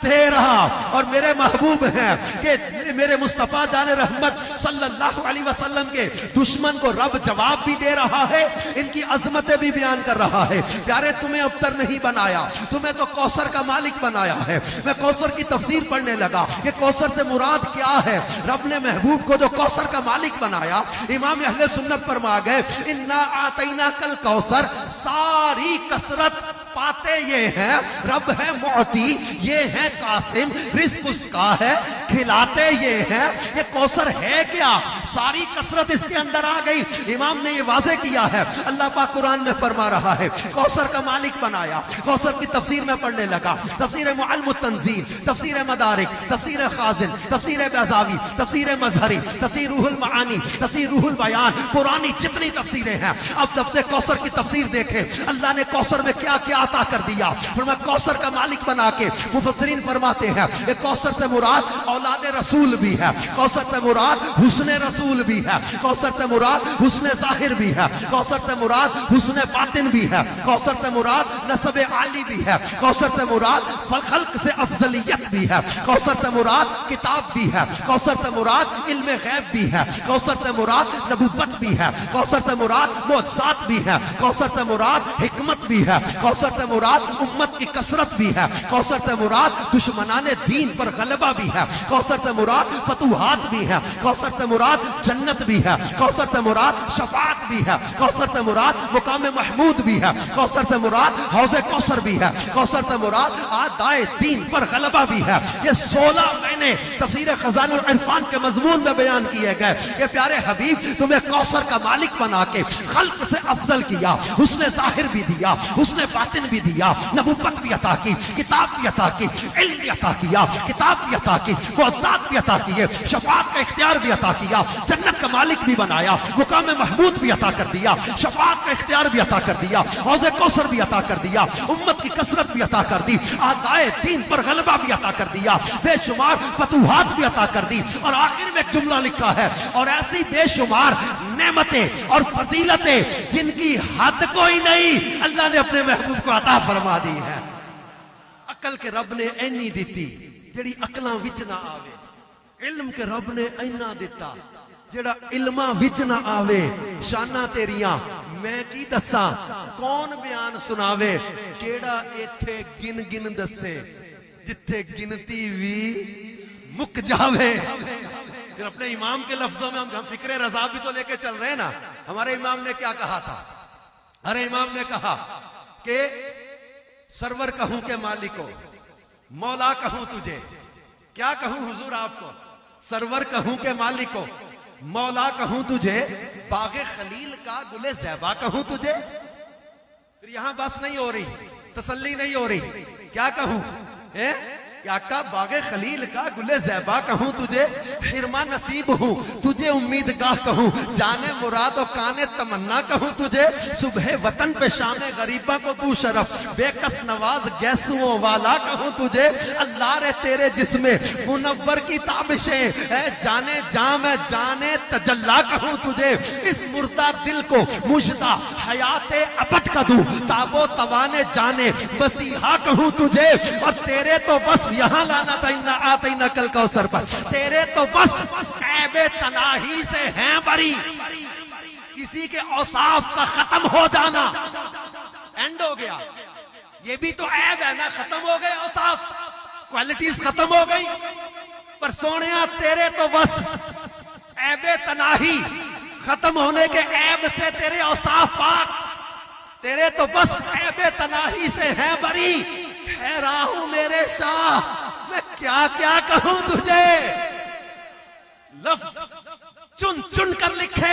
तेरा। और मेरे महबूब हैं कि मेरे मुस्तफा जाने रहमत सल्लल्लाहु अलैहि वसल्लम के दुश्मन को रब जवाब भी दे रहा है, इनकी अजमतें भी बयान कर रहा है। प्यारे तुम्हें अबतर नहीं बनाया, तुम्हें तो कौसर का मालिक बनाया है। मैं कौसर की तफसीर पढ़ने लगा, ये कौसर से मुराद क्या है। रब ने महबूब को जो कौसर का मालिक बनाया, इमाम अहले सुन्नत फरमा गए इन्ना आतैनाकल कौसर, सारी कसरत पाते ये हैं, रब है मुअती, ये है कासिम, रिस्क उसका है, खिलाते ये हैं। ये कौसर है क्या? सारी कसरत इसके अंदर आ गई। इमाम ने ये वाज़े किया है, अल्लाह पाक कुरान में फरमा रहा है कौसर का मालिक बनाया। कौसर की तफसीर में पढ़ने लगा, तफसीर मुअल्लिमुत तंजील, तफसीर मदारिक, तफसीर खाजिन, तफसीर बज़ावी, तफसीर मज़हरी, तफसीर रूहुल मानी, तफसीर रूहुल बयान, पुरानी जितनी तफसीरें हैं। अब जब से कौसर की तफसीर देखे, अल्लाह ने कौसर में क्या क्या अता कर दिया, फिर मैं कौसर का मालिक बना के। मुफस्सिरीन फरमाते हैं ये कौसर से मुराद औलाद रसूल भी है, कौसर से मुराद हुस्ने रसूल भी है, कौसर से मुराद हुस्ने जाहिर भी है, कौसर से मुराद हुस्ने बातिन भी है, कौसर से मुराद नसब आली भी है, कौसर से मुराद खल्क से अफजलियत भी है, कौसर से मुराद किताब भी है, कौसर से मुराद इल्म गैब भी है, कौसर से मुराद नबुव्वत भी है, कौसर से मुराद मुअज्जज़ात भी है, कौसर से मुराद हिकमत भी है, कौसर से मुराद उम्मत की कसरत भी है, कौसर से मुराद दुश्मनाने दीन पर गलबा भी है, कौसर से मुराद फतूहात भी है, कौसर से मुराद जन्नत भी है, कौसर से मुराद शफाअत भी है, कौसर से मुराद मुकाम महमूद भी है, कौसर से मुराद हौज़े कौसर भी है, कौसर से मुराद आदाए दीन पर गलबा भी है। ये 16 महीने तफसीर खजानुल इरफान के मजमून में बयान किए गए। ये प्यारे हबीब तुम्हें कौसर का मालिक बना के खल्क से अफजल किया, उसने जाहिर भी दिया, उसने बातिन भी दिया, नबुव्वत भी अता की, किताब भी अता की, इल्म भी अता किया, किताब भी अता की, मुअज्जज़ात भी अता किए, शफाअत का इख्तियार भी अता किया, जन्नत का मालिक भी बनाया, मुकाम महमूद भी अता कर दिया, शफाअत का इख्तियार भी अता कर दिया, हौज़े कौसर भी अता कर दिया, उम्मत की कसरत भी अता कर दी, आदाए दीन पर गलबा भी अता कर दिया, बेशुमार फतूहात भी अता कर दी। और आखिर में एक जुमला लिखा है, और ऐसी बेशुमार नेमतें और फजीलतें जिनकी हद कोई नहीं, अल्लाह ने अपने महबूब को अता फरमा दी है। अकल के रब ने ऐनी दिती जेड़ी अकलां विच ना आवे, इल्म के रब ने ऐना दिता जेड़ा इल्मा विच ना आवे। शाना तेरियां मैं की दसा, कौन बयान सुनावे, केड़ा इत्थे गिन गिन दसे, जिथे गिनती भी मुक जावे। फिर अपने इमाम के लफ्जों में हम फिक्रे रजा भी तो लेके चल रहे हैं ना। हमारे इमाम ने क्या कहा था? अरे इमाम ने कहा कि सरवर कहूं के मालिको, मौला कहूं तुझे। क्या कहूं हुजूर आपको? सरवर कहूं के मालिको, मौला कहूं तुझे, बागे खलील का गुले ज़ैबा कहूं तुझे। फिर यहां बस नहीं हो रही, तसल्ली नहीं हो रही, क्या कहूं? क्या का बागे खलील का गुले ज़ैबा कहूं तुझे, हिरमा नसीब हूं तुझे उम्मीदगाह कहूं, जाने मुराद और काने तमन्ना कहूं तुझे, सुबह वतन पे शामे गरीबा को तू शरफ, बेकस नवाज गैसुओं वाला कहूं तुझे। अल्लाह रे तेरे जिसमें मुनव्वर की ताबिशें है, जाने जाम है जाने तजल्ला कहूं तुझे। इस मुर्दा दिल को मुजदा हयाते अबद का दूं, ताबो तवाने जाने बसीहा कहूं तुझे। और तेरे तो बस यहां लाना था इन्ना आते ना कल कौसर पर, तेरे तो बस ऐबे तनाही से हैं बरी, किसी के औसाफ का खत्म हो जाना एंड हो गया। ये भी तो ऐब है ना, खत्म हो गए औसाफ, क्वालिटीज खत्म हो गई। पर सोनिया तेरे तो बस ऐबे तनाही खत्म होने के ऐब से तेरे औसाफ पाक, तेरे तो बस ऐबे तनाही से हैं बरी। हैरान हूं मेरे शाह, मैं क्या क्या कहूं तुझे। लफ्ज चुन चुन कर लिखे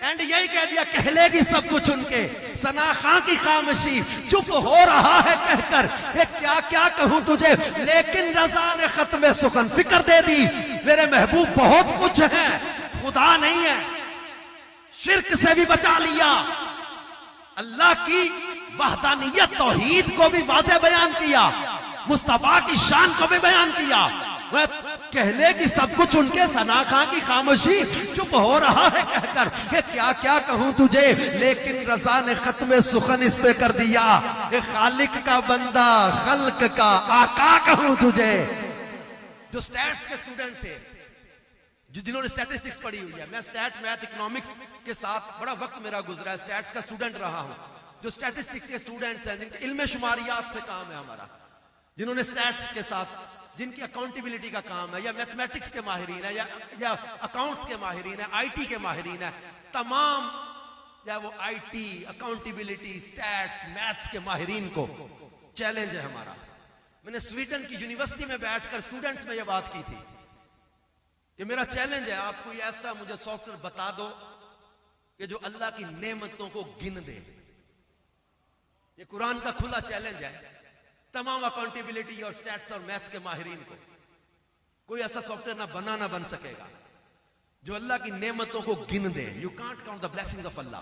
एंड यही कह दिया कह लेगी सब कुछ उनके। सना खां की खामोशी चुप हो रहा है कहकर, ये क्या क्या कहूं तुझे। लेकिन रजा ने खत्म सुखन फिक्र दे दी, मेरे महबूब बहुत कुछ है, खुदा नहीं है। शिर्क से भी बचा लिया, अल्लाह की वहदानियत तौहीद को भी वाज़े बयान किया, मुस्तफा की शान को भी बयान किया। वह कहले कि सब कुछ उनके, सना खां की खामोशी चुप हो रहा है कहकर, कि क्या क्या कहूं तुझे। लेकिन रजा ने खत्म सुखन इस पे कर दिया, ये खालिक का बंदा खल्क का आका कहूं तुझे। जो स्टैट्स के स्टूडेंट थे, जो जिन्होंने स्टैटिस्टिक्स पढ़ी हुई है, मैं स्टैट मैथ इकोनॉमिक्स के साथ बड़ा वक्त मेरा गुजरा है, स्टैट्स का स्टूडेंट रहा हूं। जो स्टैटिस्टिक्स के स्टूडेंट्स हैं, जिनके इल्म शुमारियात से काम है हमारा, जिन्होंने स्टैट्स के साथ, जिनकी अकाउंटेबिलिटी का काम है, या मैथमेटिक्स के माहिरीन है, या अकाउंट्स के माहिरीन है, आईटी के माहिरीन है, तमाम या वो आईटी, अकाउंटेबिलिटी, स्टैट्स, मैथ्स के माहिरीन को चैलेंज है हमारा। मैंने स्वीडन की यूनिवर्सिटी में बैठकर स्टूडेंट्स में यह बात की थी कि मेरा चैलेंज है, आप कोई ऐसा मुझे सॉफ्टवेयर बता दो कि जो अल्लाह की नेमतों को गिन दे। ये कुरान का खुला चैलेंज है तमाम अकाउंटेबिलिटी और स्टैट्स और मैथ्स के माहिरीन को। कोई ऐसा सॉफ्टवेयर ना बना ना बन सकेगा जो अल्लाह की नेमतों को गिन दे। You can't count the blessings of Allah.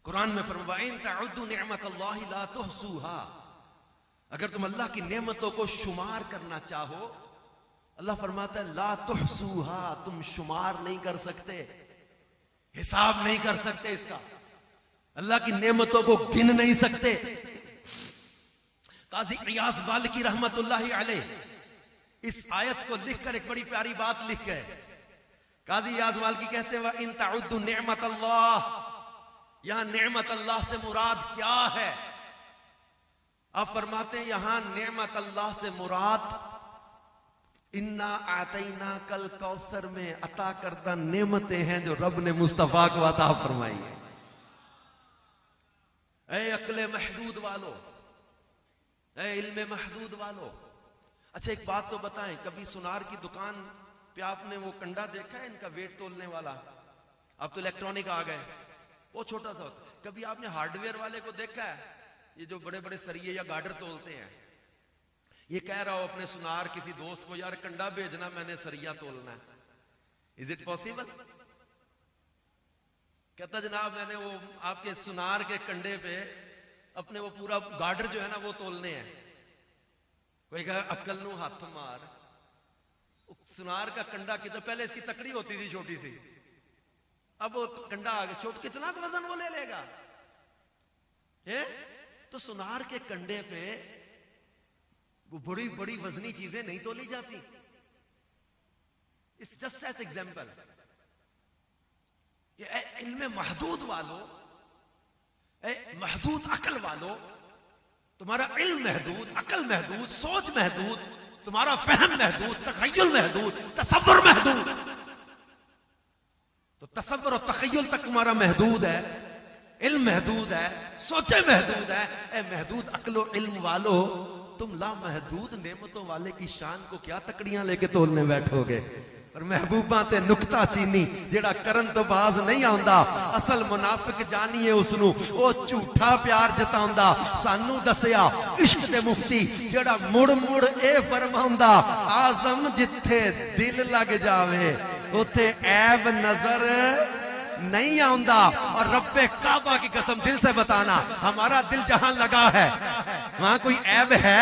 Quran में फरमाया इन तउद्दू निअमतल्लाहि ला तुहसूहा, अगर तुम अल्लाह की नेमतों को शुमार करना चाहो, अल्लाह फरमाता है ला तुहसूहा, तुम शुमार नहीं कर सकते, हिसाब नहीं कर सकते इसका, अल्लाह की नेमतों को गिन नहीं सकते। काजी इयास बालिकी रहमतुल्लाहि अलैह इस आयत को लिखकर एक बड़ी प्यारी बात लिख गए। काजी इयास बालिकी कहते हैं इन तउद्दू निअमतल्लाह, यहां नेमत अल्लाह से मुराद क्या है? आप फरमाते हैं यहां नेमत अल्लाह से मुराद इन्ना आतैना कल कौसर में अता करदा नेमतें हैं जो रब ने मुस्तफा को अता फरमाई है। ऐ अक्ले महदूद वालों, ऐ इल्मे महदूद वालों, अच्छा एक बात तो बताएं, कभी सुनार की दुकान पे आपने वो कंडा देखा है इनका वेट तोलने वाला? अब तो इलेक्ट्रॉनिक आ गए, वो छोटा सा होता है। कभी आपने हार्डवेयर वाले को देखा है, ये जो बड़े बड़े सरिये या गार्डर तोलते हैं, ये कह रहा हो अपने सुनार किसी दोस्त को, यार कंडा भेजना, मैंने सरिया तोलना है, इज इट पॉसिबल? कहता जनाब मैंने वो आपके सुनार के कंडे पे अपने वो पूरा गार्डर जो है ना वो तोलने हैं। कोई कहा अक्ल नू हाथ मार, सुनार का कंडा कितना, पहले इसकी तकड़ी होती थी छोटी सी, अब वो कंडा आ गया छोटा, कितना वजन वो ले लेगा है? तो सुनार के कंडे पे वो बड़ी बड़ी वजनी चीजें नहीं तोली जाती। इट्स जस्ट एज एग्जाम्पल, इल्मे महदूद वालों, महदूद अकल वालों, तुम्हारा इल्म महदूद, अकल महदूद, सोच महदूद, तुम्हारा फहम महदूद, तखय्युल महदूद, तसव्वुर महदूद। तो तसव्वुर और तखय्युल तक तुम्हारा महदूद है, इल्म महदूद है, सोचे महदूद है। ए महदूद अकलो इल्म वालों, तुम लामहदूद नेमतों वाले की शान को क्या तकड़ियां लेके तोलने बैठोगे? और महबूबा ते नुक्ता चीनी जेड़ा करन तो बाज नहीं आंदा, असल मुनाफिक जानिए उसनू, वो झूठा प्यार जतांदा। सानू दसिया इश्क दे मुफ्ती जेड़ा मुड़ मुड़ ए फरमांदा, आजम जिथे दिल लग जावे उथे ऐब नजर नहीं आंदा। और रब्बे काबा की कसम, दिल से बताना, हमारा दिल जहां लगा है वहां कोई ऐब है?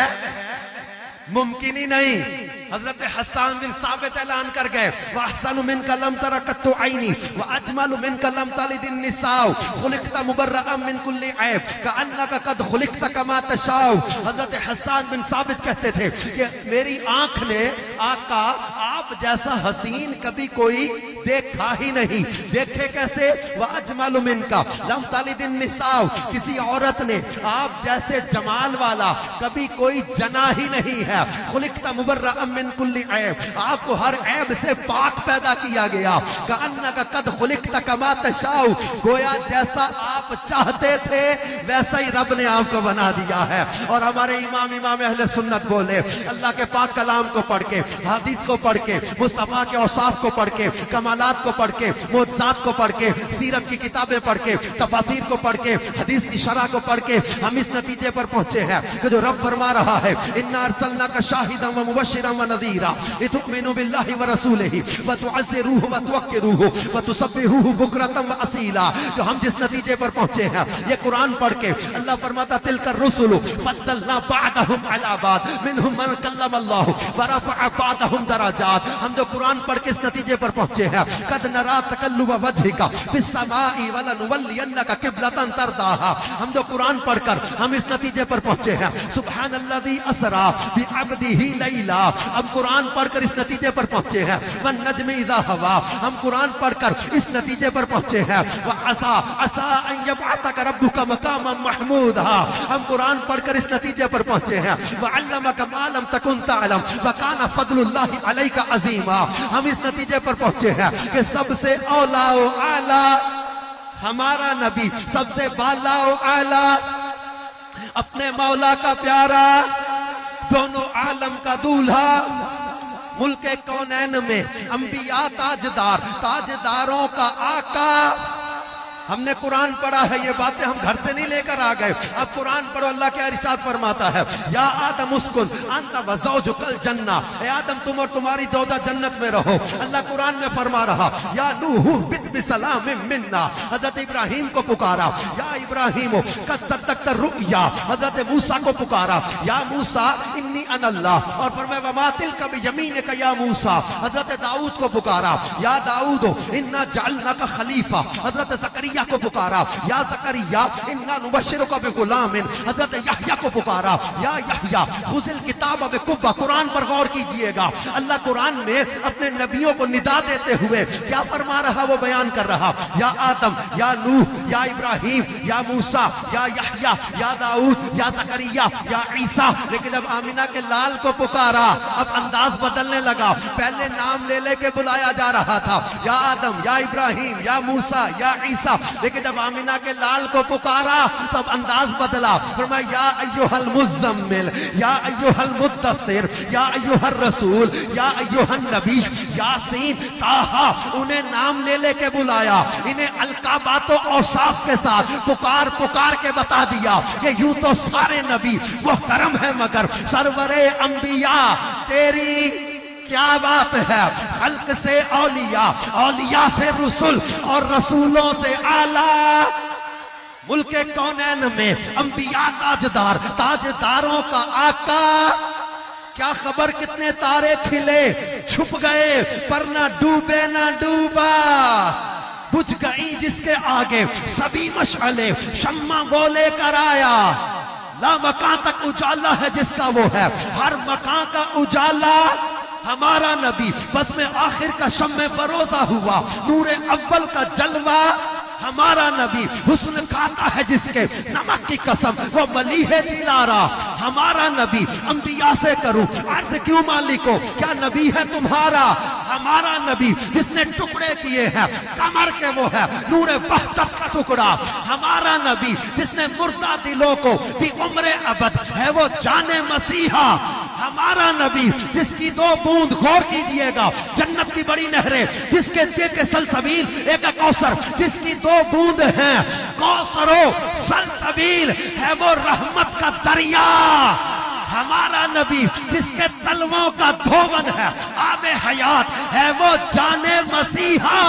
मुमकिन ही नहीं। हजरत हस्सान बिन साबित ऐलान कर गए, वहसनु मिन कलम तरकत्तु आईनी व अजमलु मिन कलम तालिदिन निसाउ खुलिकता मुबर्रअम मिन कुल्ली ऐब कअन्नका कद खुलिकता कमा तशाउ। हजरत हस्सान बिन साबित कहते थे कि मेरी आंख ने आका आप जैसा हसीन कभी कोई देखा ही नहीं। देखे कैसे? व अजमलु मिनका लम तालिदिन निसाउ, किसी औरत ने आप जैसे जमाल वाला कभी कोई जना ही नहीं है। खुलिकता मुबर्रअम मिन कुल्ली ऐब, आपको हर ऐब से पाक पैदा किया गया। कअन्नका कद खुलिकता कमा तशाउ, गोया जैसा आप चाहते थे वैसा ही रब ने आपको बना दिया है। और हमारे इमाम अहले सुन्नत बोले, अल्लाह के पाक कलाम को पढ़ के, हदीस को पढ़ के, मुस्तफा के औसाफ को पढ़ के, कमालात को पढ़ के, मुअज्जज़ात को पढ़ के, सीरत की किताबें पढ़ के, तफासीर को पढ़ के, हदीस की शरह को पढ़ के हम इस नतीजे पर पहुंचे हैं कि जो रब फरमा रहा है, इन्ना अरसलनाका शाहिदन व मुबश्शिरन व नज़ीरा लितुमिनु बिल्लाहि व रसूलिही व तुअज़्ज़िरूहु व तुवक्किरूहु व तुसब्बिहूहु बुकरतन व असीला। तो हम जिस नतीजे पर पहुंचे हैं, ये कुरान पढ़ के अल्लाह फरमाता तिलका रुसुलु फद्दलना बादहुम अला बाद मिनहुम मन कल्लम अल्लाह व रफ़अ बादहुम दराजात। हम जो कुरान पढ़ के इस नतीजे पर पहुंचे हैं, कद नरा तकल्लुब वजहिका फिस समाई व लनुवल्लियन्नका क़िबलतन तरदाहा। हम जो कुरान पढ़कर हम इस नतीजे पर पहुंचे हैं, सुब्हानल्लज़ी असरा बि अब्दिही लैला। हम कुरान पढ़कर इस नतीजे पर पहुंचे हैं, वन नज्मि इज़ा हवा। हम कुरान पढ़कर इस नतीजे पर पहुंचे हैं, व असा असा अन यबअसका रब्बुका मकामन महमूदा। हम कुरान पढ़कर इस नतीजे पर पहुंचे हैं, व अल्लमका मा लम तकुन तअलम व काना फज़लुल्लाहि अलैका अज़ीमा। हम इस नतीजे पर पहुंचे हैं कि सबसे औला व आला हमारा नबी, सबसे बाला व आला अपने मौला का प्यारा, दोनों आलम का दूल्हा, मुल्के कौनैन में अंबिया ताजदार, ताजदारों का आका, हमने कुरान पढ़ा है, ये बातें हम घर से नहीं लेकर आ गए। अब कुरान पढ़ो, अल्लाह क्या इरशाद फरमाता है, या आदम उस्कुन अंता व ज़ौजुकल जन्ना, ए आदम तुम और तुम्हारी दौदा जन्नत में रहो। अल्लाह कुरान में फरमा रहा, या नूहु बित बिसलाम मिन्ना, हजरत इब्राहिम को पुकारा, या इब्राहिम कद सद्दक़्ता रुया, हजरत मूसा को पुकारा, या मूसा इन्नी अनल्लाह, और फरमाया वमा तिलका बियमीनिका या मूसा, हजरत दाऊद को पुकारा, या दाऊद इन्ना जअलनाका खलीफा, हजरत ज़करिया को पुकारा, या ज़करिया इन्ना नुबश्शिरुका बिग़ुलामिन, हजरत यहया को पुकारा, या यहया खुज़िल किताब बिक़ुव्वा। कुरान पर गौर कीजिएगा, अल्लाह कुरान में अपने नबियों को निदा देते हुए क्या फरमा रहा वो बयान कर रहा, या आदम, या नूह, या इब्राहिम, या मूसा, या यहया, या दाऊद, या ज़करिया, या ईसा। लेकिन जब आमिना के लाल को पुकारा, अब अंदाज बदलने लगा। पहले नाम ले लेके बुलाया जा रहा था, या आदम, या इब्राहिम, या मूसा, या ईसा। लेकिन जब आमिना के लाल को पुकारा तब अंदाज बदला। फरमाया या अय्युहल मुज़्ज़म्मिल, या अय्युहल मुद्दस्सिर, या अय्युहर रसूल, या अय्युहन नबी, यासीन, ताहा। उन्हें नाम ले लेके बुलाया, इन्हें अलकाबातो औसाफ के साथ पुकार पुकार के बता दिया कि यूं तो सारे नबी मुहतरम है, मगर सरवरे अंबिया तेरी क्या बात है, खल्क से औलिया, औलिया से रसूल, और रसूलों से आला। मुल्के कौनैन में अंबिया ताजदार, ताजदारों का आका। क्या खबर कितने तारे खिले, छुप गए पर ना डूबे ना डूबा। बुझ गई जिसके आगे सभी मशाले, शम्मा बोले कर आया। ला मकान तक उजाला है जिसका वो है, हर मकान का उजाला हमारा नबी। बस में आखिर का शम्मे फरोजा हुआ, नूरे अव्वल का जलवा हमारा नबी। हुस्न खाता है जिसके, नमक की कसम वो मली है दिलारा हमारा नबी। अंबिया से करूं अर्ज क्यों मालिको, क्या नबी है तुम्हारा हमारा नबी। जिसने टुकड़े किए हैं कमर के वो है नूरे वहदत का टुकड़ा हमारा नबी। जिसने मुर्दा दिलों को दी उम्रे अबद है वो जाने मसीहा हमारा नबी। जिसकी दो बूंद गौर कीजिएगा, जन्नत की बड़ी नहरें, जिसके दिल के सलसबील एक कौसर, जिसकी दो बूंद हैं कौसरो सलसबील है वो रहमत का दरिया हमारा नबी। जिसके तलवों का धोवन है आबे हयात है वो जाने मसीहा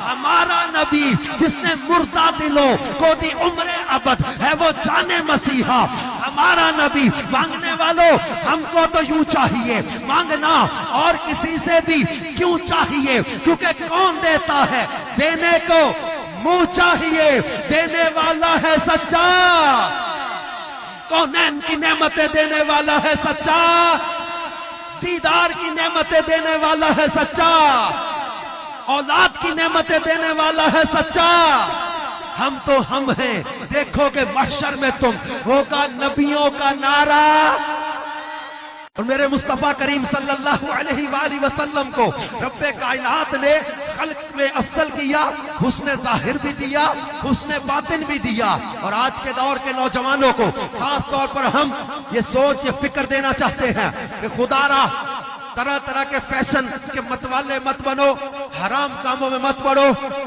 हमारा नबी। जिसने मुर्दा दिलों को दी उम्रे अबद है वो जाने मसीहा हमारा नबी। मांगने वालों हमको तो यूं चाहिए, मांगना और किसी से भी क्यों चाहिए, क्योंकि कौन देता है देने को मुंह चाहिए, देने वाला है सच्चा। कौनैन की नेमतें देने वाला है सच्चा, दीदार की नेमतें देने वाला है सच्चा, औलाद की नेमतें देने वाला है सच्चा। हम तो हम हैं, देखोगे महशर में तुम होगा नबियों का नारा। और मेरे मुस्तफा करीम सल्लल्लाहु अलैहि वसल्लम को रब्बे कायनात ने खल्क में अफजल किया, हुस्ने जाहिर भी दिया, हुस्ने बातिन भी दिया। और आज के दौर के नौजवानों को खास तौर पर हम ये सोच ये फिक्र देना चाहते हैं कि खुदारा तरह तरह के फैशन के मतवाले मत बनो, हराम कामों में मत पड़ो,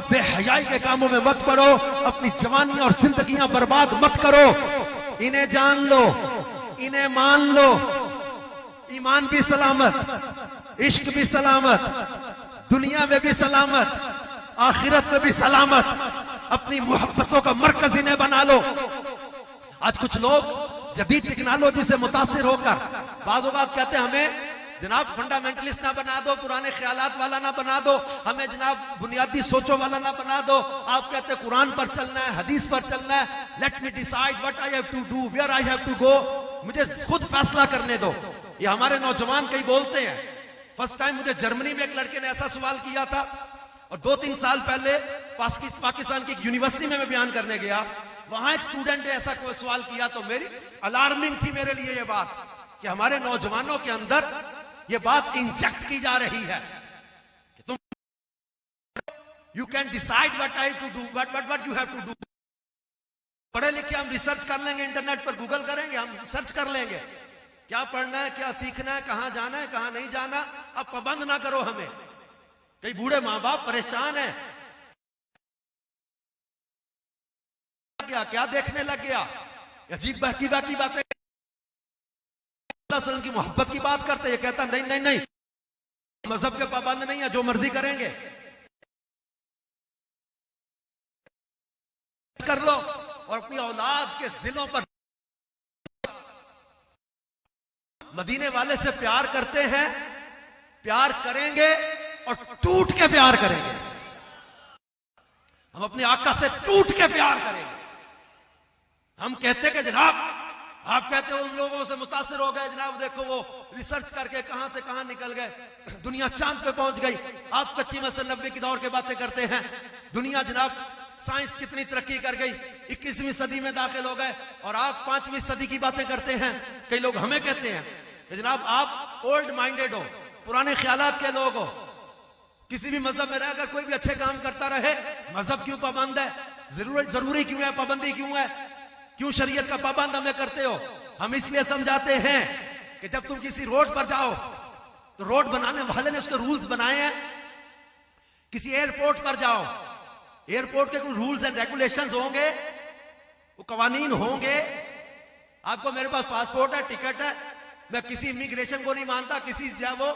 बेहयाई के कामों में मत पड़ो, अपनी जवानी और जिंदगियां बर्बाद मत करो। इन्हें जान लो, इन्हें मान लो, ईमान भी सलामत, इश्क भी सलामत, दुनिया में भी सलामत, आखिरत में भी सलामत। अपनी मोहब्बतों का मरकज इन्हें बना लो। आज कुछ लोग जदीद टेक्नोलॉजी से मुतासिर होकर बाज़ औक़ात कहते हैं हमें जनाब फंडामेंटलिस्ट ना बना दो, पुराने ख्यालात वाला ना बना दो, हमें जनाब बुनियादी सोचों वाला ना बना दो। आप कहते हैं कुरान पर चलना है, हदीस पर चलना है। Let me decide what I have to do, where I have to go. मुझे खुद फैसला करने दो। ये हमारे नौजवान कई बोलते हैं। फर्स्ट टाइम मुझे जर्मनी में एक लड़के ने ऐसा सवाल किया था, और 2-3 साल पहले पाकिस्तान की एक यूनिवर्सिटी में मैं बयान करने गया, वहां एक स्टूडेंट ने ऐसा कोई सवाल किया तो मेरी अलार्मिंग थी मेरे लिए ये बात कि हमारे नौजवानों के अंदर ये बात इंजेक्ट की जा रही है कि तुम you can decide what I to do, what you have to do. पढ़े लिखे हम रिसर्च कर लेंगे, इंटरनेट पर गूगल करेंगे, हम सर्च कर लेंगे क्या पढ़ना है, क्या सीखना है, कहां जाना है, कहां नहीं जाना। अब पाबंद ना करो हमें। कई बूढ़े माँ बाप परेशान हैं, गया, क्या देखने लग गया? अजीब बाकी बातें की मोहब्बत की बात करते। ये कहता नहीं नहीं नहीं, मजहब के पाबंद नहीं है, जो मर्जी करेंगे कर लो। और अपनी औलाद के दिलों पर मदीने वाले से प्यार करते हैं, प्यार करेंगे और टूट के प्यार करेंगे। हम अपने आका से टूट के प्यार करेंगे। हम कहते कि जनाब, आप कहते हो उन लोगों से मुतासिर हो गए, जनाब देखो वो रिसर्च करके कहां से कहां निकल गए, दुनिया चांद पे पहुंच गई। आप कच्ची मसर 90 की दौर के बातें करते हैं। दुनिया जनाब साइंस कितनी तरक्की कर गई, 21वीं सदी में दाखिल हो गए, और आप 5वीं सदी की बातें करते हैं। कई लोग हमें कहते हैं कि जनाब आप ओल्ड माइंडेड हो, पुराने ख्यालात के लोग हो। किसी भी मजहब में रहकर कोई भी अच्छे काम करता रहे, मजहब क्यों पाबंद है? जरूरी क्यों है? पाबंदी क्यों है? क्यों शरीयत का पाबंद हमें करते हो? हम इसलिए समझाते हैं कि जब तुम किसी रोड पर जाओ तो रोड बनाने वाले ने उसके रूल्स बनाए हैं। किसी एयरपोर्ट पर जाओ, एयरपोर्ट के कुछ रूल्स एंड रेगुलेशंस होंगे, वो कवानीन होंगे। आपको मेरे पास पासपोर्ट है, टिकट है, मैं किसी इमिग्रेशन को नहीं मानता, किसी वो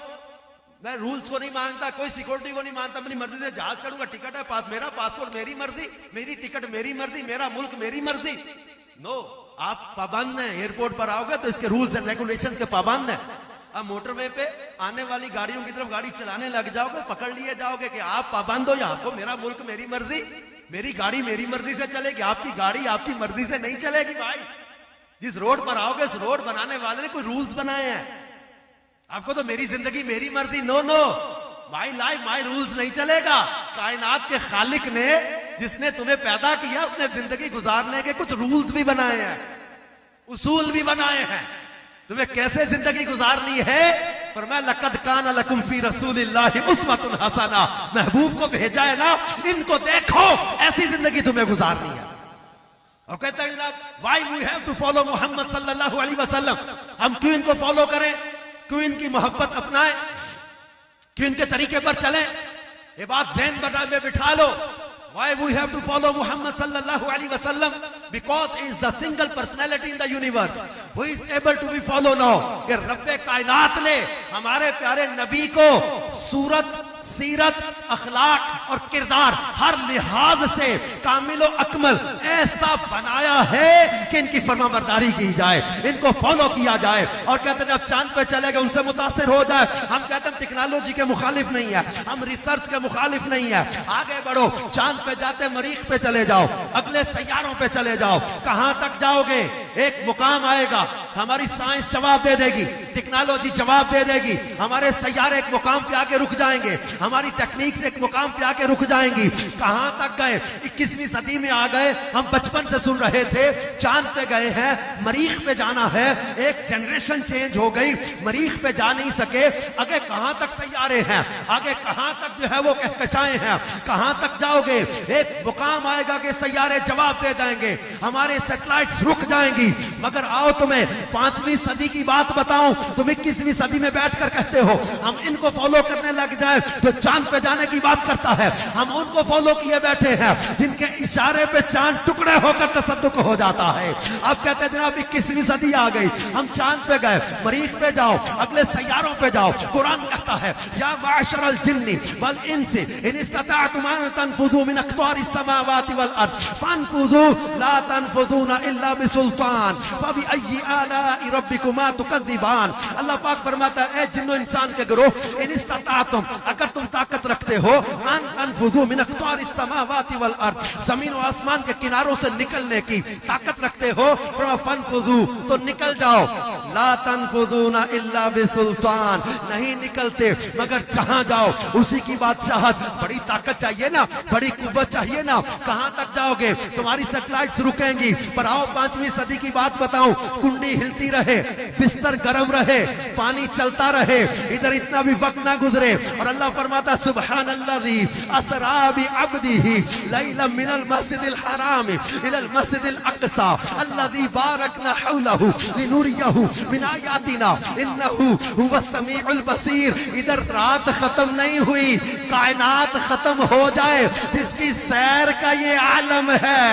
मैं रूल्स को नहीं मानता, कोई सिक्योरिटी को नहीं मानता। अपनी मर्जी से जहाज चढ़ूंगा, टिकट है, मेरा पासपोर्ट मेरी मर्जी, मेरी टिकट मेरी मर्जी, मेरा मुल्क मेरी मर्जी। नो, आप पाबंद हैं। एयरपोर्ट पर आओगे तो इसके रूल्स एंड रेगुलेशन के पाबंद हैं। आप मोटरवे पे आने वाली गाड़ियों की तरफ गाड़ी चलाने लग जाओगे, पकड़ लिए जाओगे कि आप पाबंद हो। यहाँ को मेरा मुल्क मेरी मर्जी, मेरी गाड़ी मेरी मर्जी से चलेगी। आपकी गाड़ी आपकी मर्जी से नहीं चलेगी भाई। जिस रोड पर आओगे उस रोड बनाने वाले ने कोई रूल्स बनाए हैं। आपको तो मेरी जिंदगी मेरी मर्जी, no no, my life my rules नहीं चलेगा। कायनात के खालिक ने, जिसने तुम्हें पैदा किया, उसने जिंदगी गुजारने के कुछ रूल्स भी बनाए हैं, उसूल भी बनाए हैं। तुम्हें कैसे जिंदगी गुजारनी है? फरमाया लक़द कान लकुम फी रसूलिल्लाहि उस्वतुन हसना, महबूब को भेजा है ना, इनको देखो, ऐसी जिंदगी तुम्हें गुजारनी है। और कहता है जनाब, why we have to follow Muhammad सल्लल्लाहु अलैहि वसल्लम, हम क्यों इनको फॉलो करें, क्यों इनकी मोहब्बत अपनाएं, क्यों इनके तरीके पर चलें? ये बात ज़हन में बिठा लो। Why we have to follow Muhammad sallallahu alaihi wasallam? Because he is the single personality in the universe who is able to be followed now. कि रब्बे कायनात ने हमारे प्यारे नबी को सूरत, सीरत, अखलाक और किरदार हर लिहाज से कामिलो अकमल ऐसा बनाया है कि इनकी फरमाबरदारी की जाए, इनको फॉलो किया जाए। और कहते हैं जब चांद पे चले गए उनसे मुतासिर हो जाए। हम कहते हैं टेक्नोलॉजी के मुखालिफ नहीं है, हम रिसर्च के मुखालिफ नहीं है। आगे बढ़ो, चांद पे जाते मरीख पे चले जाओ, अगले सैयारों पे चले जाओ, कहां तक जाओगे? एक मुकाम आएगा, हमारी साइंस जवाब दे देगी, टेक्नोलॉजी जवाब दे देगी, हमारे सैयारे एक मुकाम पे आके रुक जाएंगे, हमारी टेक्निक से एक मुकाम पे आके रुक जाएंगी। कहां तक गए? 21वीं सदी में आ गए। हम बचपन से सुन रहे थे चांद पे गए हैं, मरीख पे जाना है। एक जनरेशन चेंज हो गई, मरीख पे जा नहीं सके। आगे कहां तक सैयारे हैं, आगे कहां तक जो है वो कहकशाएं हैं, कहां तक जाओगे? एक मुकाम आएगा कि सैयारे जवाब दे देंगे, हमारे सैटेलाइट्स रुक जाएंगी। मगर आओ तुम्हें 5वीं सदी की बात बताऊं, तुम 21वीं सदी में बैठकर कहते हो हम इनको फॉलो करने लग जाए तो चांद पे जाने की बात करता है। हम उनको फॉलो किए बैठे हैं जिनके इशारे पे चांद टुकड़े होकर तसद्दुक हो जाता है। अब कहते हैं जनाब 21वीं सदी आ गई, हम चांद पे गए, मरीख पे जाओ, अगले सैयारों पे जाओ। कुरान कहता है या माशरल जिन्नी वल इंसी इन इस्तताअतुम अन तनफुजू मिन अक़तारिस समावाति वल अर्द फनफुजू ला तनफुजूना इल्ला बिसुल्तान फबिअय्यि आलाइ रब्बिकुमा तुकज़्ज़िबान। अल्लाह पाक फरमाता है ए जिन्नो इंसान के गिरोह, इन इस्तताअतुम, अगर तुम ताकत रखते हो, अन तनफुजू मिन अक़तारिस समावाति वल अर्द, जमीन और आसमान के किनारों से निकलने की ताकत रखते हो, फनफुजू, तो निकल जाओ। ला तनफुजूना इल्ला बिसुल्तान, नहीं निकलते मगर जहां जाओ उसी की बादशाहत। बड़ी ताकत चाहिए ना, बड़ी कुव्वत चाहिए ना, कहां तक जाओगे? तुम्हारी सैटेलाइट्स रुकेंगी। पर आओ 5वीं सदी की बात बताऊं, कुंडी हिलती रहे, बिस्तर गर्म रहे, पानी चलता रहे, इधर इतना भी वक्त ना गुजरे। और अल्लाह फरमाता सुब्हानल्लाज़ी असरा बि अब्दिही लैला मिनल मस्जिदिल हराम इलल मस्जिदिल अक़सा अल्लज़ी बारकना हौलहू लिनुरियहू मिन आयातिना इन्नहु हुवस समीउल बसीर। इधर रात खत्म नहीं हुई, कायनात खत्म हो जाए, जिसकी सैर का ये आलम है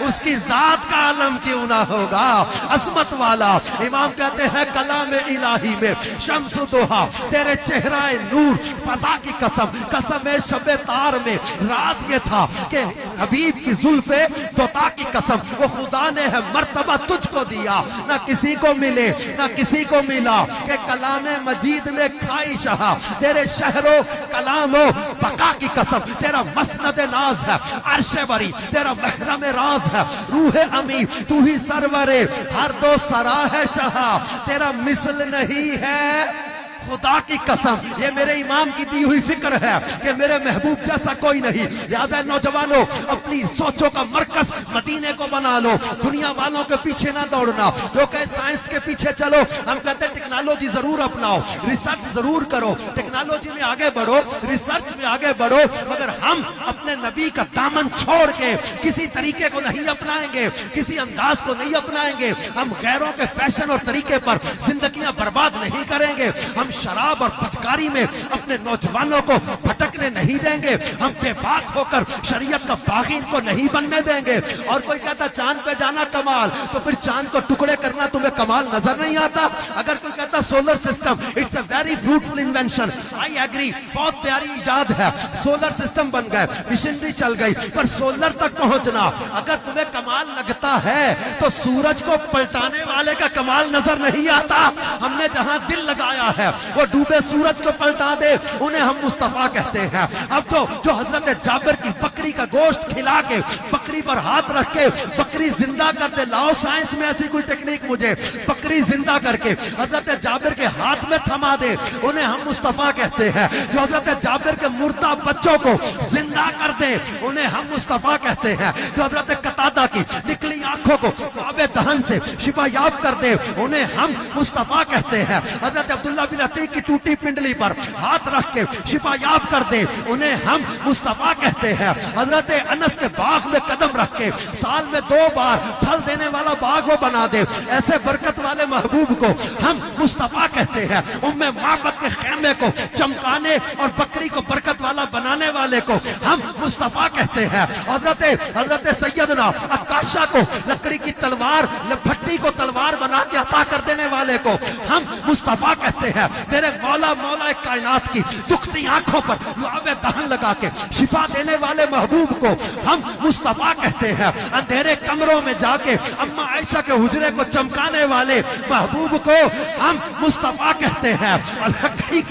उसकी जात का आलम क्यों ना होगा। अजमत वाला इमाम कहते हैं कलाम इलाही में शम्सु दुहा तेरे चेहरा नूर फजा की कसम, कसम है शबे तार में राज ये था कि हबीब की जुल्फे तोता की कसम, वो खुदा ने है मर्तबा तुझको दिया, ना किसी को मिले ना किसी को मिला, कि कलाम मजीद ने खाई शाह तेरे शहरों कलामो बका की कसम, तेरा मसनद नाज है अर्शे बरी, तेरा महरम राज है रूह अमी, तू ही सरवरे हर दो सरा है शाह, तेरा मिसल नहीं है खुदा की कसम। ये मेरे इमाम की दी हुई फिक्र है कि मेरे महबूब जैसा कोई नहीं। लिहाजा नौजवानों अपनी सोचों का मरकज मदीने को बना लो, दुनिया वालों के पीछे ना दौड़ना। जो कहे साइंस के पीछे चलो, हम कहते हैं टेक्नोलॉजी जरूर अपनाओ, रिसर्च जरूर करो, टेक्नोलॉजी में आगे बढ़ो, रिसर्च में आगे बढ़ो, मगर हम अपने नबी का दामन छोड़ के किसी तरीके को नहीं अपनाएंगे, किसी अंदाज को नहीं अपनाएंगे। हम गैरों के फैशन और तरीके पर जिंदगियां बर्बाद नहीं करेंगे। हम शराब और बदकारी में अपने नौजवानों को भटकने नहीं देंगे। हम बेबाक होकर शरीयत का बागी इनको नहीं बनने देंगे। और कोई कहता चांद पे जाना कमाल, तो फिर चांद को टुकड़े करना तुम्हें कमाल नजर नहीं आता। अगर कोई कहता solar system it's a very beautiful invention, I agree, बहुत प्यारी इजाद है, सोलर सिस्टम बन गए, मशीनरी चल गई, पर सोलर तक पहुंचना अगर तुम्हें कमाल लगता है तो सूरज को पलटाने वाले का कमाल नजर नहीं आता। हमने जहां दिल लगाया है वो डूबे सूरज को पलटा दे, उन्हें हम मुस्तफा कहते हैं। अब तो जो हजरत जाबिर की बकरी का गोश्त खिला के बकरी पर हाथ रख के बकरी जिंदा कर दे, लाओ साइंस में ऐसी कोई टेक्निक मुझे, बकरी जिंदा करके हजरत जाबिर के हाथ में थमा दे, उन्हें हम मुस्तफा कहते हैं। जो हजरत जाबिर के मुर्दा बच्चों को जिंदा कर दे, उन्हें हम मुस्तफा कहते हैं। जो हजरत कतादा की निकली आंखों को आबे दहन से शिफा याब कर दे, उन्हें हम मुस्तफा कहते हैं। हजरत अब्दुल्ला बिन अतीक की टूटी पिंडली पर हाथ रख के शिफा याब कर दे, उन्हें हम मुस्तफा कहते हैं। हजरत अनस के बाग में कदम रख के साल में 2 बार फल देने वाला बाग वो बना दे, ऐसे बरकत वाले महबूब को हम मुस्तफा कहते हैं। उम्मे माबद के खेमे को चमकाने और बकरी को बरकत वाला बनाने वाले को हम मुस्तफा कहते हैं। हजरत सैयदना अक्काशा को लकड़ी की तलवार, भट्टी को तलवार बना के अता कर देने वाले को हम मुस्तफा कहते हैं। मेरे मौला कायनात की दुखती आंखों पर लुआबे दहन लगा के शिफा देने वाले महबूब को हम मुस्तफा कहते हैं। अंधेरे कमरों में जाके अम्मा आयशा के हुजरे को चमकाने वाले महबूब को हम मुस्तफा कहते हैं। और लकड़ी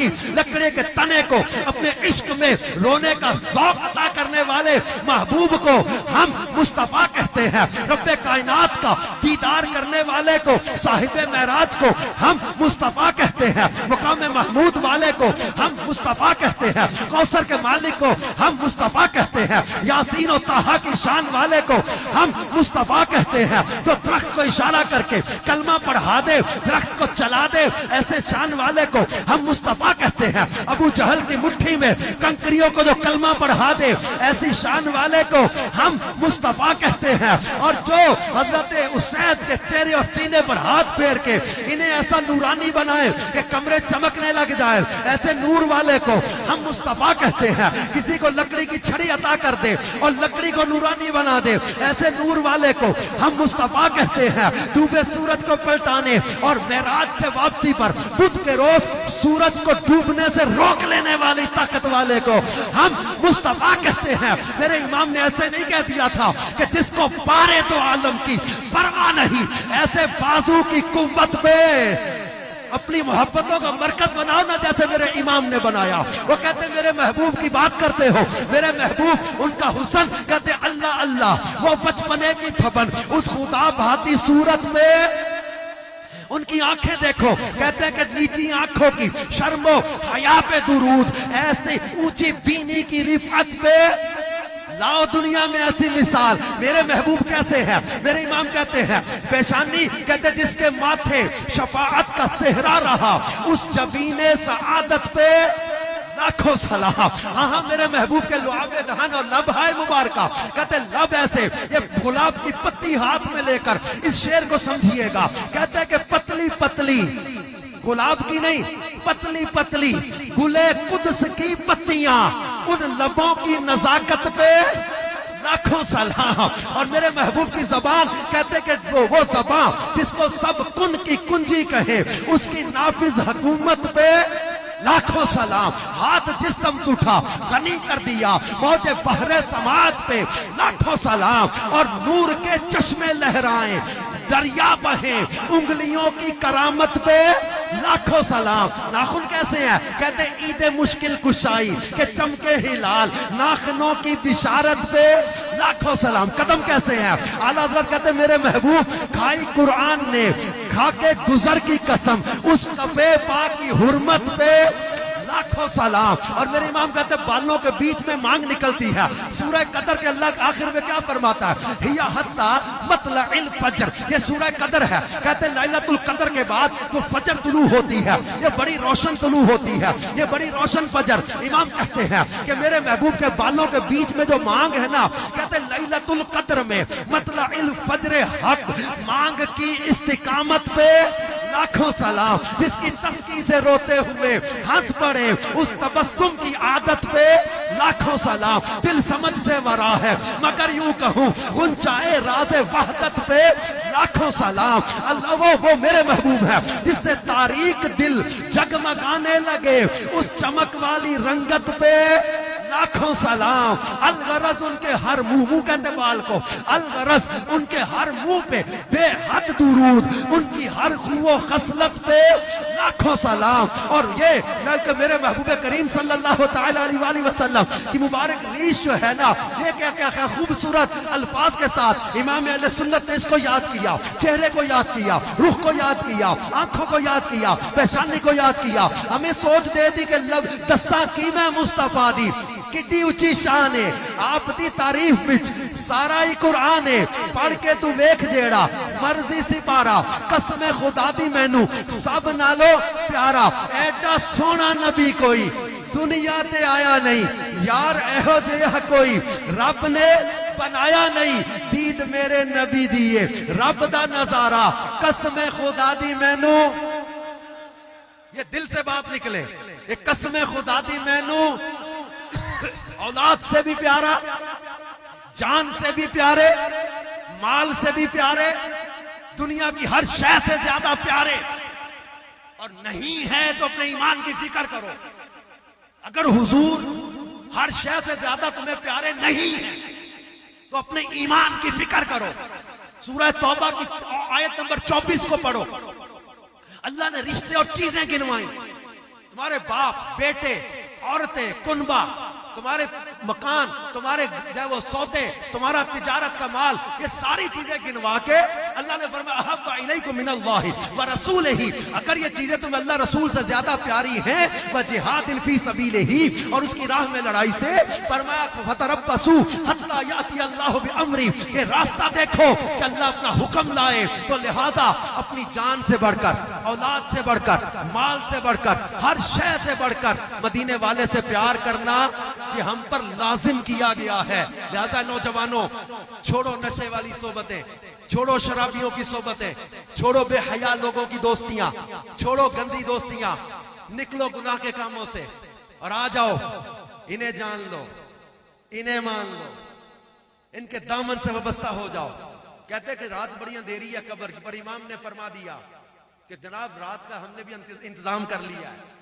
के तने को अपने इश्क में रोने का शौक अता करने वाले महबूब को हम मुस्तफा कहते हैं। रब्बे कायनात का दीदार करने वाले को, साहिबे मेराज को हम मुस्तफा कहते हैं। मुकाम महमूद वाले को हम मुस्तफा कहते हैं। कौसर के मालिक को हम मुस्तफा कहते हैं। यासीन और ताहा की शान वाले को हम मुस्तफा कहते हैं। तो दरख्त को इशारा करके कलमा पढ़ा दे, दरख्त को चला दे, ऐसे शान वाले को हम मुस्तफा कहते हैं। अबू जहल की मुट्ठी में कंकरियों को जो कलमा पढ़ा दे, ऐसी शान वाले को हम मुस्तफा कहते हैं। और जो हजरत उसैद के चेहरे और सीने पर हाथ फेर के इन्हें ऐसा नूरानी बनाए कि कमरे चमकने लग जाए, ऐसे नूर वाले को हम मुस्तफा कहते हैं। किसी को लकड़ी की छड़ी अता कर दे और लकड़ी को नूरानी बना दे, ऐसे नूर वाले को हम मुस्तफा कहते हैं। डूबे सूरज को पलटाने और मेराज से वापसी पर बुध के रोज सूरज को डूबने से रोक लेने वाली ताकत वाले को हम मुस्तफा कहते हैं। मेरे इमाम ने ऐसे नहीं कह दिया था कि जिसको पारे तो आलम की परवाह नहीं, ऐसे बाजू की कुव्वत पे अपनी मोहब्बतों का मरकज बनाओ ना, जैसे मेरे इमाम ने बनाया। वो कहते मेरे महबूब की बात करते हो, मेरे महबूब उनका हुस्न, कहते अल्लाह अल्लाह, वो बचपने की फबन उस खुदा भाती सूरत में उनकी आंखें देखो, कहते हैं कि नीची आंखों की शर्मो हया पे दुरूद, ऐसी ऊंची बीनी की रिफत पे लाओ दुनिया में ऐसी मिसाल। मेरे महबूब कैसे हैं? मेरे इमाम कहते हैं पेशानी, कहते जिसके माथे शफाअत का सेहरा रहा, उस जबीने सआदत पे लाखों सलाम। हाँ मेरे महबूब के लुआबे दहन और लब है मुबारका, कहते लब ऐसे, ये गुलाब की पत्ती हाथ में लेकर इस शेर को समझिएगा। कहते हैं कि पतले पतली पतली, गुलाब की नहीं, पतली पतली गुले कुद्स की पत्तियां, उन लबों की नजाकत पे लाखों सलाम। और मेरे महबूब की जबान कहते कि वो जबान जिसको सब कुन की कुंजी कहे, उसकी नाफिज हुकूमत पे लाखों सलाम। हाथ जिस्म उठा गनी कर दिया मौजे बहरे समाज पे लाखों सलाम। और नूर के चश्मे लहराए दरिया बहे उंगलियों की करामत पे लाखों सलाम। नाखून कैसे हैं? कहते ईद मुश्किल कुशाई के चमके ही लाल, नाखनों की बिशारत पे लाखों सलाम। कदम कैसे हैं? आला हज़रत कहते मेरे महबूब खाई कुरान ने खा के गुजर की कसम, उस कफे पा की हुर्मत पे लाखों सलाम। और मेरे इमाम कहते बालों के बीच में मांग निकलती है। सूरह कदर के अल्लाह आखिर में क्या फरमाता है? हिया हत्ता मतलइल फजर, ये सूरह कदर है। कहते लैलतुल कदर के बाद वो फजर तुलू होती है, ये बड़ी रोशन तुलू होती है, ये बड़ी रोशन फजर। इमाम कहते हैं कि मेरे महबूब के बालों के बीच में जो मांग है ना, कहते लैलतुल कदर में मतलइल फजर हक, मांग की इस्तिकामत पे लाखों सलाम। जिसकी तस्की से रोते हुए हंस पड़े, उस तबस्सुम की आदत पे लाखों सलाम। दिल समझ से वरा है मगर यूं कहूं गुंजाए राज़े वहदत पे लाखों सलाम। अल्लाह वो मेरे महबूब है जिससे तारीक दिल जगमगाने लगे, उस चमक वाली रंगत पे लाखों सलाम। अलगरज उनके हर मुंह कहते बाल को, अलगरज उनके हर मुंह पे बेहद दुरूद, उनकी हर खुओ खसलत पे लाखों सलाम। और ये मेरे महबूब करीम सल्लल्लाहु तआला अलैहि वसल्लम की मुबारक रीश जो है ना, ये क्या क्या क्या खूबसूरत अल्फाज के साथ इमाम अहले सुन्नत ने इसको याद किया। चेहरे को याद किया, रुख को याद किया, आंखों को याद किया, पेशानी को याद किया। हमें सोच दे दी कि लब दस्सा की मैं मुस्तफा दी किड्डी उची शान है आप दी तारीफ विच सारा ही कुरान है। पढ़ के तू वेख जेड़ा मर्जी सिपारा, कसम खुदा दी मैनू सब नालो प्यारा। एडा सोना नबी कोई दुनिया ते आया नहीं, यार एहो जिहा कोई रब ने बनाया नहीं। दीद मेरे नबी दिए रब दा नजारा, कसम खुदा दी मैनू, ये दिल से बात निकले, ये कसम खुदा दी मैनू औलाद से भी प्यारा, जान से भी प्यारे, माल से भी प्यारे, दुनिया की हर शय से ज्यादा प्यारे। और नहीं है तो अपने ईमान की फिक्र करो। अगर हुजूर हर शय से ज्यादा तुम्हें प्यारे नहीं है तो अपने ईमान की फिक्र करो। सूरह तौबा की आयत नंबर 24 को पढ़ो। अल्लाह ने रिश्ते और चीजें गिनवाई, तुम्हारे बाप, बेटे, औरतें, कुनबा, तुम्हारे मकान, तुम्हारे वो सौदे, तुम्हारा तिजारत का माल, ये सारी चीजें गिनवा के अल्लाह ने फरमाया अहब्बा इलैकुम मिनल्लाहि व रसूलिही, अगर ये चीजें तुम्हें अल्लाह रसूल से ज्यादा प्यारी हैं, व जिहादिन फी सबीलिही, और उसकी राह में लड़ाई से, फरमाया फतरब्बसू हत्ता याती अल्लाहु बिअमरी, ये रास्ता देखो कि अल्लाह अपना हुक्म लाए। तो लिहाजा अपनी जान से बढ़कर, औलाद से बढ़कर, माल से बढ़कर, हर शय से बढ़कर मदीने वाले से प्यार करना कि हम पर लाजिम किया गया है। लिहाजा नौजवानों, छोड़ो नशे वाली सोबतें, छोड़ो शराबियों की सोबतें, छोड़ो बेहया लोगों की दोस्तियां, छोड़ो गंदी दोस्तियां, निकलो गुनाह के कामों से और आ जाओ, इन्हें जान लो, इन्हें मान लो, इनके दामन से वाबस्ता हो जाओ। कहते कि रात बड़ी अंधेरी है कब्र की, पर इमाम ने फरमा दिया कि जनाब रात का हमने भी इंतजाम कर लिया है,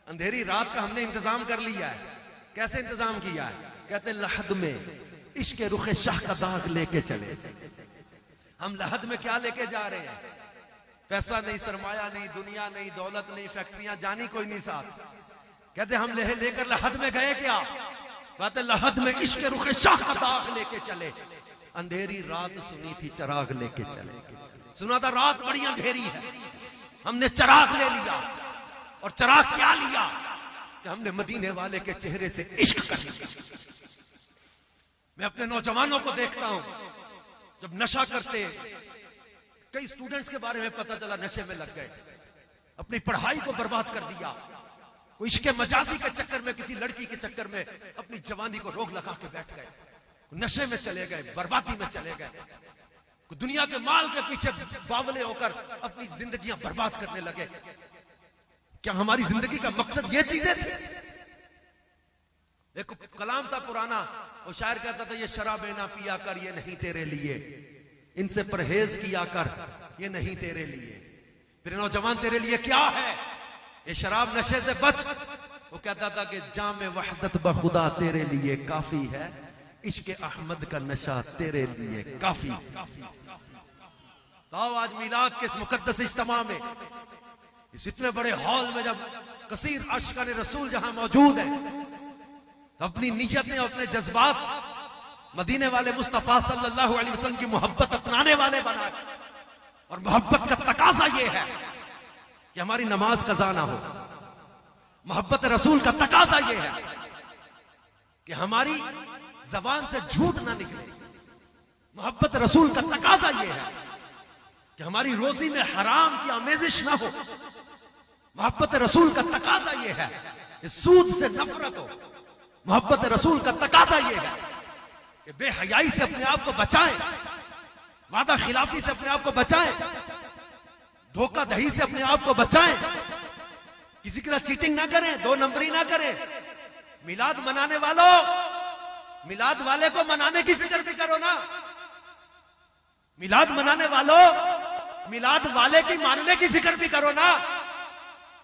अंधेरी रात का हमने इंतजाम कर लिया है। कैसे इंतजाम किया है? कहते लहद में इश्क रुखे शाह का दाग लेके चले। हम लहद में क्या लेके जा रहे हैं? पैसा नहीं, सरमाया नहीं, दुनिया नहीं, दौलत नहीं, फैक्ट्रियां, जानी कोई नहीं साथ। कहते हम लेकर लहद में गए क्या? कहते लहद में इश्क रुखे शाह का दाग लेके चले। अंधेरी रात सुनी थी, चराग लेके चले। सुना था रात बड़ी अंधेरी है, हमने चराग ले लिया। और चराग क्या लिया? कि हमने मदीने वाले के चेहरे से इश्क कर लिया। मैं अपने नौजवानों को देखता हूं, जब नशा करते, कई स्टूडेंट्स के बारे में पता चला नशे में लग गए, अपनी पढ़ाई को बर्बाद कर दिया। कोई इश्क मजाजी के चक्कर में, किसी लड़की के चक्कर में अपनी जवानी को रोक लगा के बैठ गए, नशे में चले गए, बर्बादी में चले गए। दुनिया के माल के पीछे बावले होकर अपनी जिंदगियां बर्बाद करने लगे। क्या हमारी जिंदगी का मकसद ये चीजें थी? एक कलाम था पुराना, वो शायर कहता था ये शराबें ना पिया कर ये नहीं तेरे लिए, इनसे परहेज किया कर ये नहीं तेरे लिए। फिर नौजवान तेरे लिए क्या है? ये शराब नशे से बच। वो कहता था कि जामे वहदत बखुदा तेरे लिए काफी है, इश्क अहमद का नशा तेरे लिए काफी। तो आज मिलाद के इस मुकद्दस इज्तिमा में, इस इतने बड़े हॉल में जब कसीर आशिकाने रसूल जहां मौजूद है, तो अपनी नीयतें, अपने जज्बात मदीने वाले मुस्तफा सल्लल्लाहु अलैहि वसल्लम की मोहब्बत अपनाने वाले बनाए। और मोहब्बत का तकाजा यह है कि हमारी नमाज कज़ा ना हो। मोहब्बत रसूल का तकाजा यह है कि हमारी जबान से झूठ ना निकले। मोहब्बत रसूल का तकाजा यह है कि हमारी रोजी में हराम की आमेजिश ना हो। मोहब्बत रसूल का तकाजा यह है कि सूद से नफरत हो। मोहब्बत रसूल का तकाजा यह है कि बेहयाई से अपने आप को बचाएं, वादा खिलाफी से अपने आप को बचाएं, धोखाधड़ी से अपने आप को बचाएं, किसी के साथ चीटिंग ना करें, दो नंबरी ना करें। मिलाद मनाने वालों, मिलाद वाले को मनाने की फिक्र भी करो ना। मिलाद मनाने वालों, मिलाद वाले की मानने की फिक्र भी करो ना।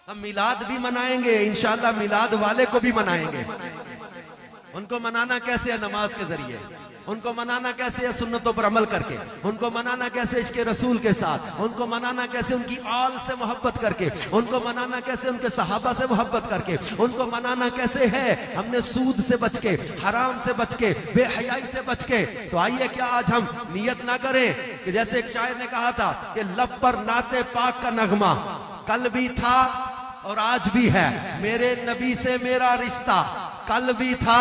हम मिलाद भी मनाएंगे इंशाअल्लाह, मिलाद वाले को भी मनाएंगे। उनको मनाना कैसे है? नमाज के जरिए। उनको मनाना कैसे है? सुन्नतों पर अमल करके। उनको मनाना कैसे? इश्क़ रसूल के साथ। उनको मनाना कैसे? उनकी आल से मोहब्बत करके। उनको मनाना कैसे? उनके सहाबा से मोहब्बत करके। उनको मनाना कैसे है? हमने सूद से बच के, हराम से बच के, बेहयाई से बच के। तो आइए क्या आज हम नियत ना करें कि जैसे एक शायर ने कहा था कि लब पर नाते पाक का नगमा कल भी था और आज भी है, मेरे नबी से मेरा रिश्ता कल भी था।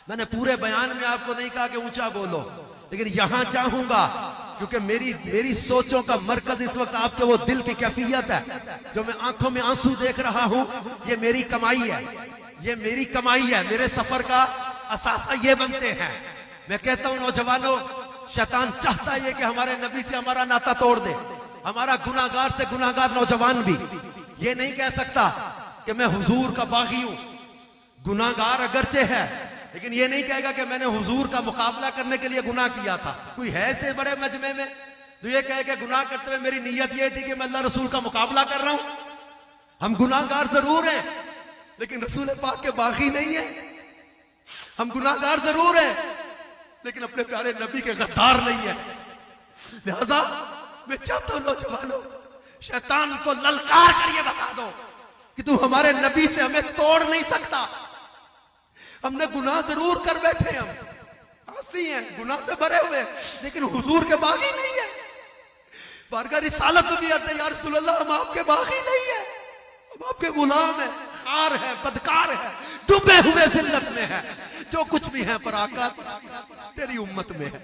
मैंने पूरे बयान में आपको नहीं कहा कि ऊंचा बोलो, लेकिन यहां चाहूंगा क्योंकि मेरी सोचों का मरकज इस वक्त आपके वो दिल की कैफियत है। जो मैं आंखों में आंसू देख रहा हूं, ये मेरी कमाई है, ये मेरी कमाई है। मेरे सफर का असासा ये बनते हैं। मैं कहता हूं नौजवानों, शैतान चाहता है कि हमारे नबी से हमारा नाता तोड़ दे। हमारा गुनाहगार से गुनाहगार नौजवान भी ये नहीं कह सकता कि मैं हुजूर का बागी हूं। गुनाहगार अगरचे है, लेकिन ये नहीं कहेगा कि मैंने हुजूर का मुकाबला करने के लिए गुनाह किया था। कोई है ऐसे बड़े मजमे में तो ये कहे कि गुनाह करते हुए मेरी नीयत ये थी कि मैं अल्लाह रसूल का मुकाबला कर रहा हूं। हम गुनाहगार जरूर हैं, लेकिन रसूल पाक के बागी नहीं है। हम गुनाहगार जरूर हैं, लेकिन अपने प्यारे नबी के गद्दार नहीं है। लिहाजा मैं चाहता हूं नौजवानों, शैतान को ललकार कर ये बता दो कि तू हमारे नबी से हमें तोड़ नहीं सकता। हमने गुनाह जरूर कर बैठे, हम आसी हैं, गुनाह से भरे हुए, लेकिन हुजूर के बागी नहीं है। बारगाह रिसालत भी आते यार रसूलल्लाह, हम आपके बागी नहीं है, हम आपके गुलाम है, खार है, बदकार है, डूबे हुए जिल्लत में है। जो कुछ भी है पर आका तेरी उम्मत में है।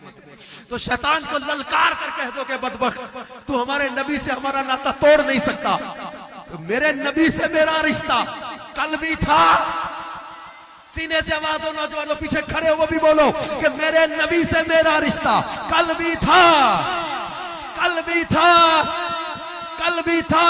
तो शैतान को ललकार कर कह दो कि बदबख्त, तू हमारे नबी से हमारा नाता तोड़ नहीं सकता। तो मेरे नबी से मेरा रिश्ता कल भी था। सीने से आवाज दो नौजवानों, पीछे खड़े हो वो भी बोलो कि मेरे नबी से मेरा रिश्ता कल भी था, कल भी था, कल भी था।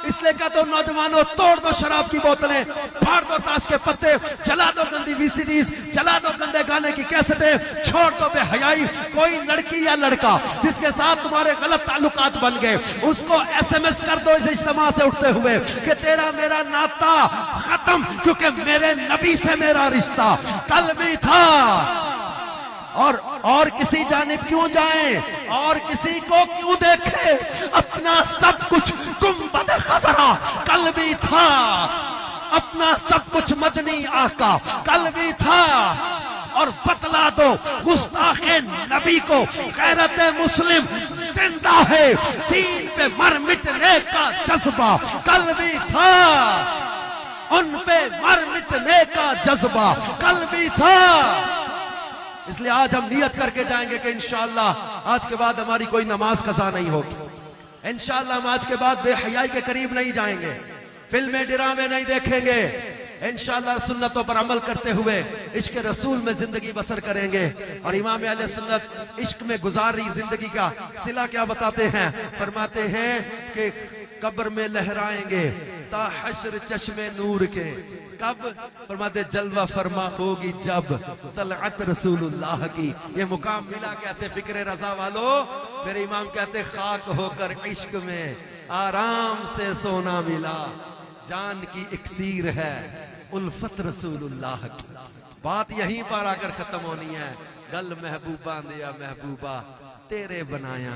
इसलिए कहा तो नौजवानों, तोड़ दो शराब की बोतलें, फाड़ दो ताश के पत्ते, जला दो गंदी वीसीडीज, जला दो गंदे गाने की कैसेटें, छोड़ दो बेहयाई। कोई लड़की या लड़का जिसके साथ तुम्हारे गलत ताल्लुकात बन गए, उसको एसएमएस कर दो इस इज्तिमा से उठते हुए कि तेरा मेरा नाता खत्म, क्योंकि मेरे नबी से मेरा रिश्ता कल भी था। और किसी जानिब क्यों जाएं, और किसी को क्यों देखें, अपना सब कुछ गुंबद खजरा कल भी था, अपना सब कुछ मदनी आका कल भी था। और बतला दो गुस्ताखे नबी को, गैरत मुस्लिम जिंदा है, दीन पे मर मिटने का जज्बा कल भी था, उन पे मर मिटने का जज्बा कल भी था। इसलिए आज हम नियत करके जाएंगे कि इंशाअल्लाह आज के बाद हमारी कोई नमाज कज़ा नहीं होगी। इंशाअल्लाह हम आज के बाद बेहयाई के करीब नहीं जाएंगे, फिल्में ड्रामे नहीं देखेंगे, इंशाअल्लाह सुन्नतों पर अमल करते हुए इश्क रसूल में जिंदगी बसर करेंगे। और इमाम अहले सुन्नत इश्क में गुजारी जिंदगी का सिला क्या बताते हैं? फरमाते हैं कि कब्र में लहराएंगे ता हश्र चश्मे नूर के। कब? फरमाते जलवा फरमा होगी जब तलअत रसूलुल्लाह की। ये मुकाम मिला कैसे फिक्र रजा वालों? मेरे इमाम कहते खाक होकर इश्क में आराम से सोना मिला, जान की इक्सीर है उल्फत रसूलुल्लाह की। बात यहीं पर आकर खत्म होनी है। गल महबूबा दिया महबूबा तेरे बनाया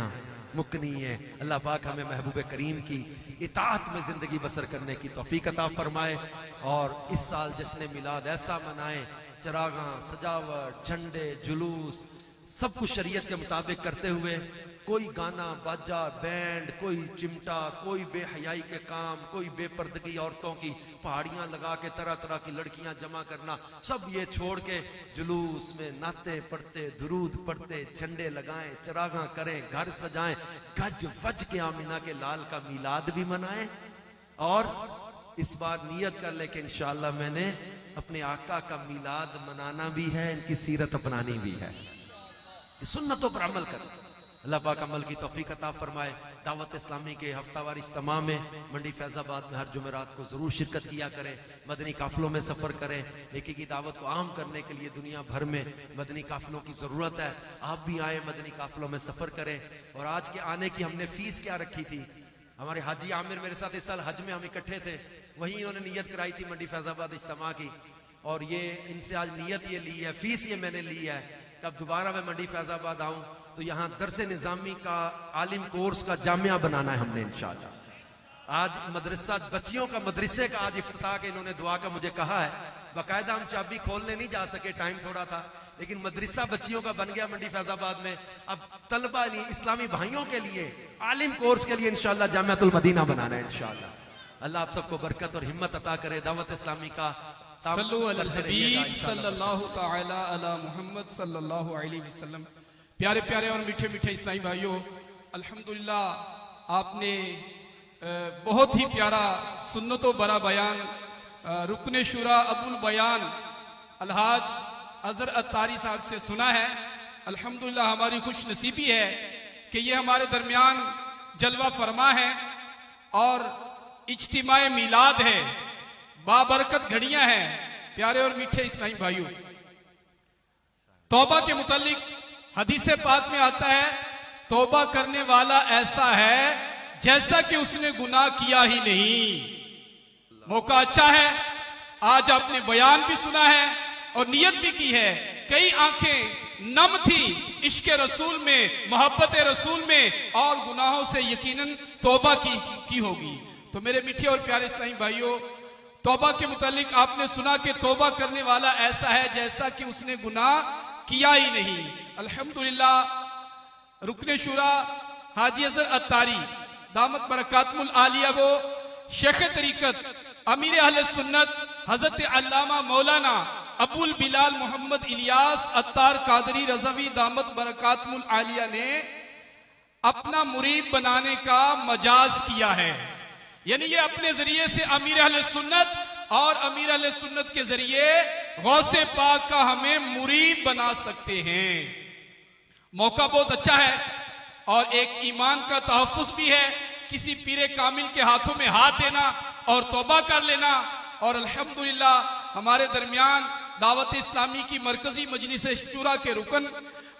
मुकनी है। अल्लाह पाक हमें महबूब करीम की इताअत में जिंदगी बसर करने की तौफीक अता फरमाए। और इस साल जश्न मिलाद ऐसा मनाएं, चरागां, सजावट, झंडे, जुलूस सब कुछ शरीयत के मुताबिक करते हुए, कोई गाना बाजा बैंड, कोई चिमटा, कोई बेहयाई के काम, कोई बेपर्दगी औरतों की पहाड़ियां लगा के तरह तरह की लड़कियां जमा करना, सब ये छोड़ के जुलूस में नाते पढ़ते, दुरूद पढ़ते, झंडे लगाएं, चरागां करें, घर सजाएं, गज वज के आमिना के लाल का मीलाद भी मनाएं। और इस बार नियत कर ले कि इंशाअल्लाह मैंने अपने आका का मीलाद मनाना भी है, इनकी सीरत अपनानी भी है, सुन्नतों पर अमल करें। अल्लाह पाक अमल की तौफीक अता फरमाए। दावत इस्लामी के हफ्तावार इज्तिमा में मंडी फैजाबाद में हर जुमेरात को जरूर शिरकत किया करें। मदनी काफिलों में सफर करें। नेकी की दावत को आम करने के लिए दुनिया भर में मदनी काफिलों की जरूरत है। आप भी आए, मदनी काफिलों में सफर करें। और आज के आने की हमने फीस क्या रखी थी? हमारे हाजी आमिर मेरे साथ इस साल हज में हम इकट्ठे थे, वहीं इन्होंने नियत कराई थी मंडी फैजाबाद इज्तिमा की। और ये इनसे आज नियत ये ली है, फीस ये मैंने ली है, कब दोबारा मैं मंडी फैजाबाद आऊं तो यहाँ दरसे निजामी का आलिम कोर्स का जामिया बनाना है हमने इंशाअल्लाह। आज मदरसा बच्चियों का मदरसे का आज इफ्तिताह के इन्होंने दुआ का मुझे कहा है। बाकायदा हम चाबी खोलने नहीं जा सके, टाइम थोड़ा था, लेकिन मदरसा बच्चियों का बन गया मंडी फैजाबाद में। अब तलबा नहीं, इस्लामी भाइयों के लिए आलिम कोर्स के लिए इंशाअल्लाह जामियातुल मदीना बनाना है इंशाअल्लाह। अल्लाह आप सबको बरकत और हिम्मत अता करे। दावत इस्लामी का सल्लु अल हबीब सल्लल्लाहु तआला अला मुहम्मद सल्लल्लाहु अलैहि वसल्लम। प्यारे प्यारे और मीठे मीठे इस्लामी भाइयों, अल्हम्दुलिल्लाह आपने बहुत ही प्यारा सुन्नतो बरा बयान रुकने शुरा अबुल बयान अलहाज अजहर अत्तारी साहब से सुना है। अल्हम्दुलिल्लाह हमारी खुश नसीबी है कि ये हमारे दरमियान जलवा फरमा है और इज्तिमाए मीलाद है, बाबरकत घड़ियां हैं। प्यारे और मीठे इस्लामी भाइयों, तौबा के मुतालिक हदीस पाक में आता है, तौबा करने वाला ऐसा है जैसा कि उसने गुनाह किया ही नहीं। मौका अच्छा है, आज आपने बयान भी सुना है और नियत भी की है। कई आंखें नम थी इश्क रसूल में, मोहब्बत रसूल में, और गुनाहों से यकीनन तौबा की होगी। तो मेरे मीठे और प्यारे इस्लामी भाइयों, तौबा के मुतालिक आपने सुना कि तौबा करने वाला ऐसा है जैसा कि उसने गुनाह किया ही नहीं। अल्हम्दुलिल्लाह रुकने शुरा हाजी अजहर अत्तारी दामत बरकातुल आलिया को शेख तरीकत अमीर अहले सुन्नत हजरत अल्लामा मौलाना अबुल बिलाल मोहम्मद इलियास अत्तार कादरी रज़वी दामत बरकातुल आलिया ने अपना मुरीद बनाने का मजाज किया है। यानी ये अपने जरिए से अमीर अहले सुन्नत और अमीर अहले सुन्नत के जरिए गौसे पाक का हमें मुरीद बना सकते हैं। मौका बहुत अच्छा है और एक ईमान का तहफ़्फ़ुज़ भी है। किसी पीरे कामिल के हाथों में हाथ देना और तौबा कर लेना। और अल्हम्दुलिल्लाह हमारे दरमियान दावत इस्लामी की मरकजी मजलिस शुरा के रुकन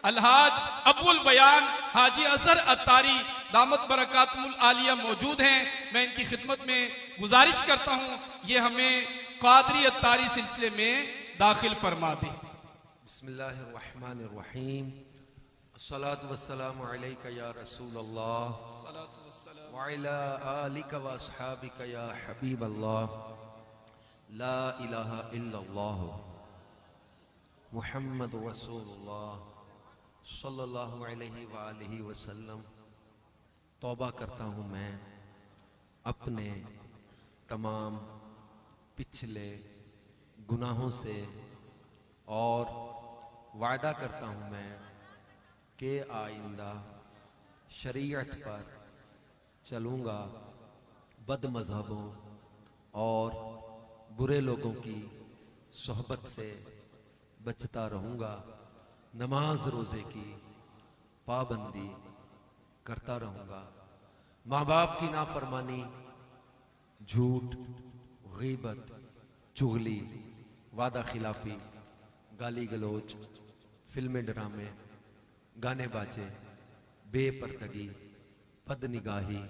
अलहाज अबुल बयान हाजी अजहर अत्तारी दामत बरकातुल आलिया मौजूद हैं। मैं इनकी खिदमत में गुजारिश करता हूं ये हमें कादरी अत्तारी सिलसिले में दाखिल फरमा दें। बिस्मिल्लाहिर्रहमानिर्रहीम। अस्सलातु वस्सलामु अलैका या रसूल अल्लाह व अला आलिका व अस्हाबिका या हबीब अल्लाह। ला इलाहा इल्लल्लाह मुहम्मद रसूलुल्लाह सल्लल्लाहु अलैहि व आलिहि वसल्लम। तौबा करता हूँ मैं अपने तमाम पिछले गुनाहों से और वायदा करता हूँ मैं कि आइंदा शरीयत पर चलूँगा, बद मजहबों और बुरे लोगों की सोहबत से बचता रहूंगा, नमाज रोजे की पाबंदी करता रहूंगा, माँ बाप की नाफरमानी, झूठ, गीबत, चुगली, वादा खिलाफी, गाली गलोच, फिल्में ड्रामे, गाने बाजे, बेपर्दगी, बदनिगाही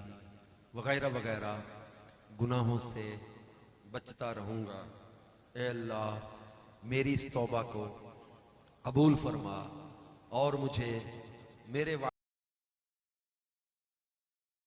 वगैरह वगैरह गुनाहों से बचता रहूंगा। ए अल्लाह मेरी इस तौबा को कबूल फरमा और मुझे मेरे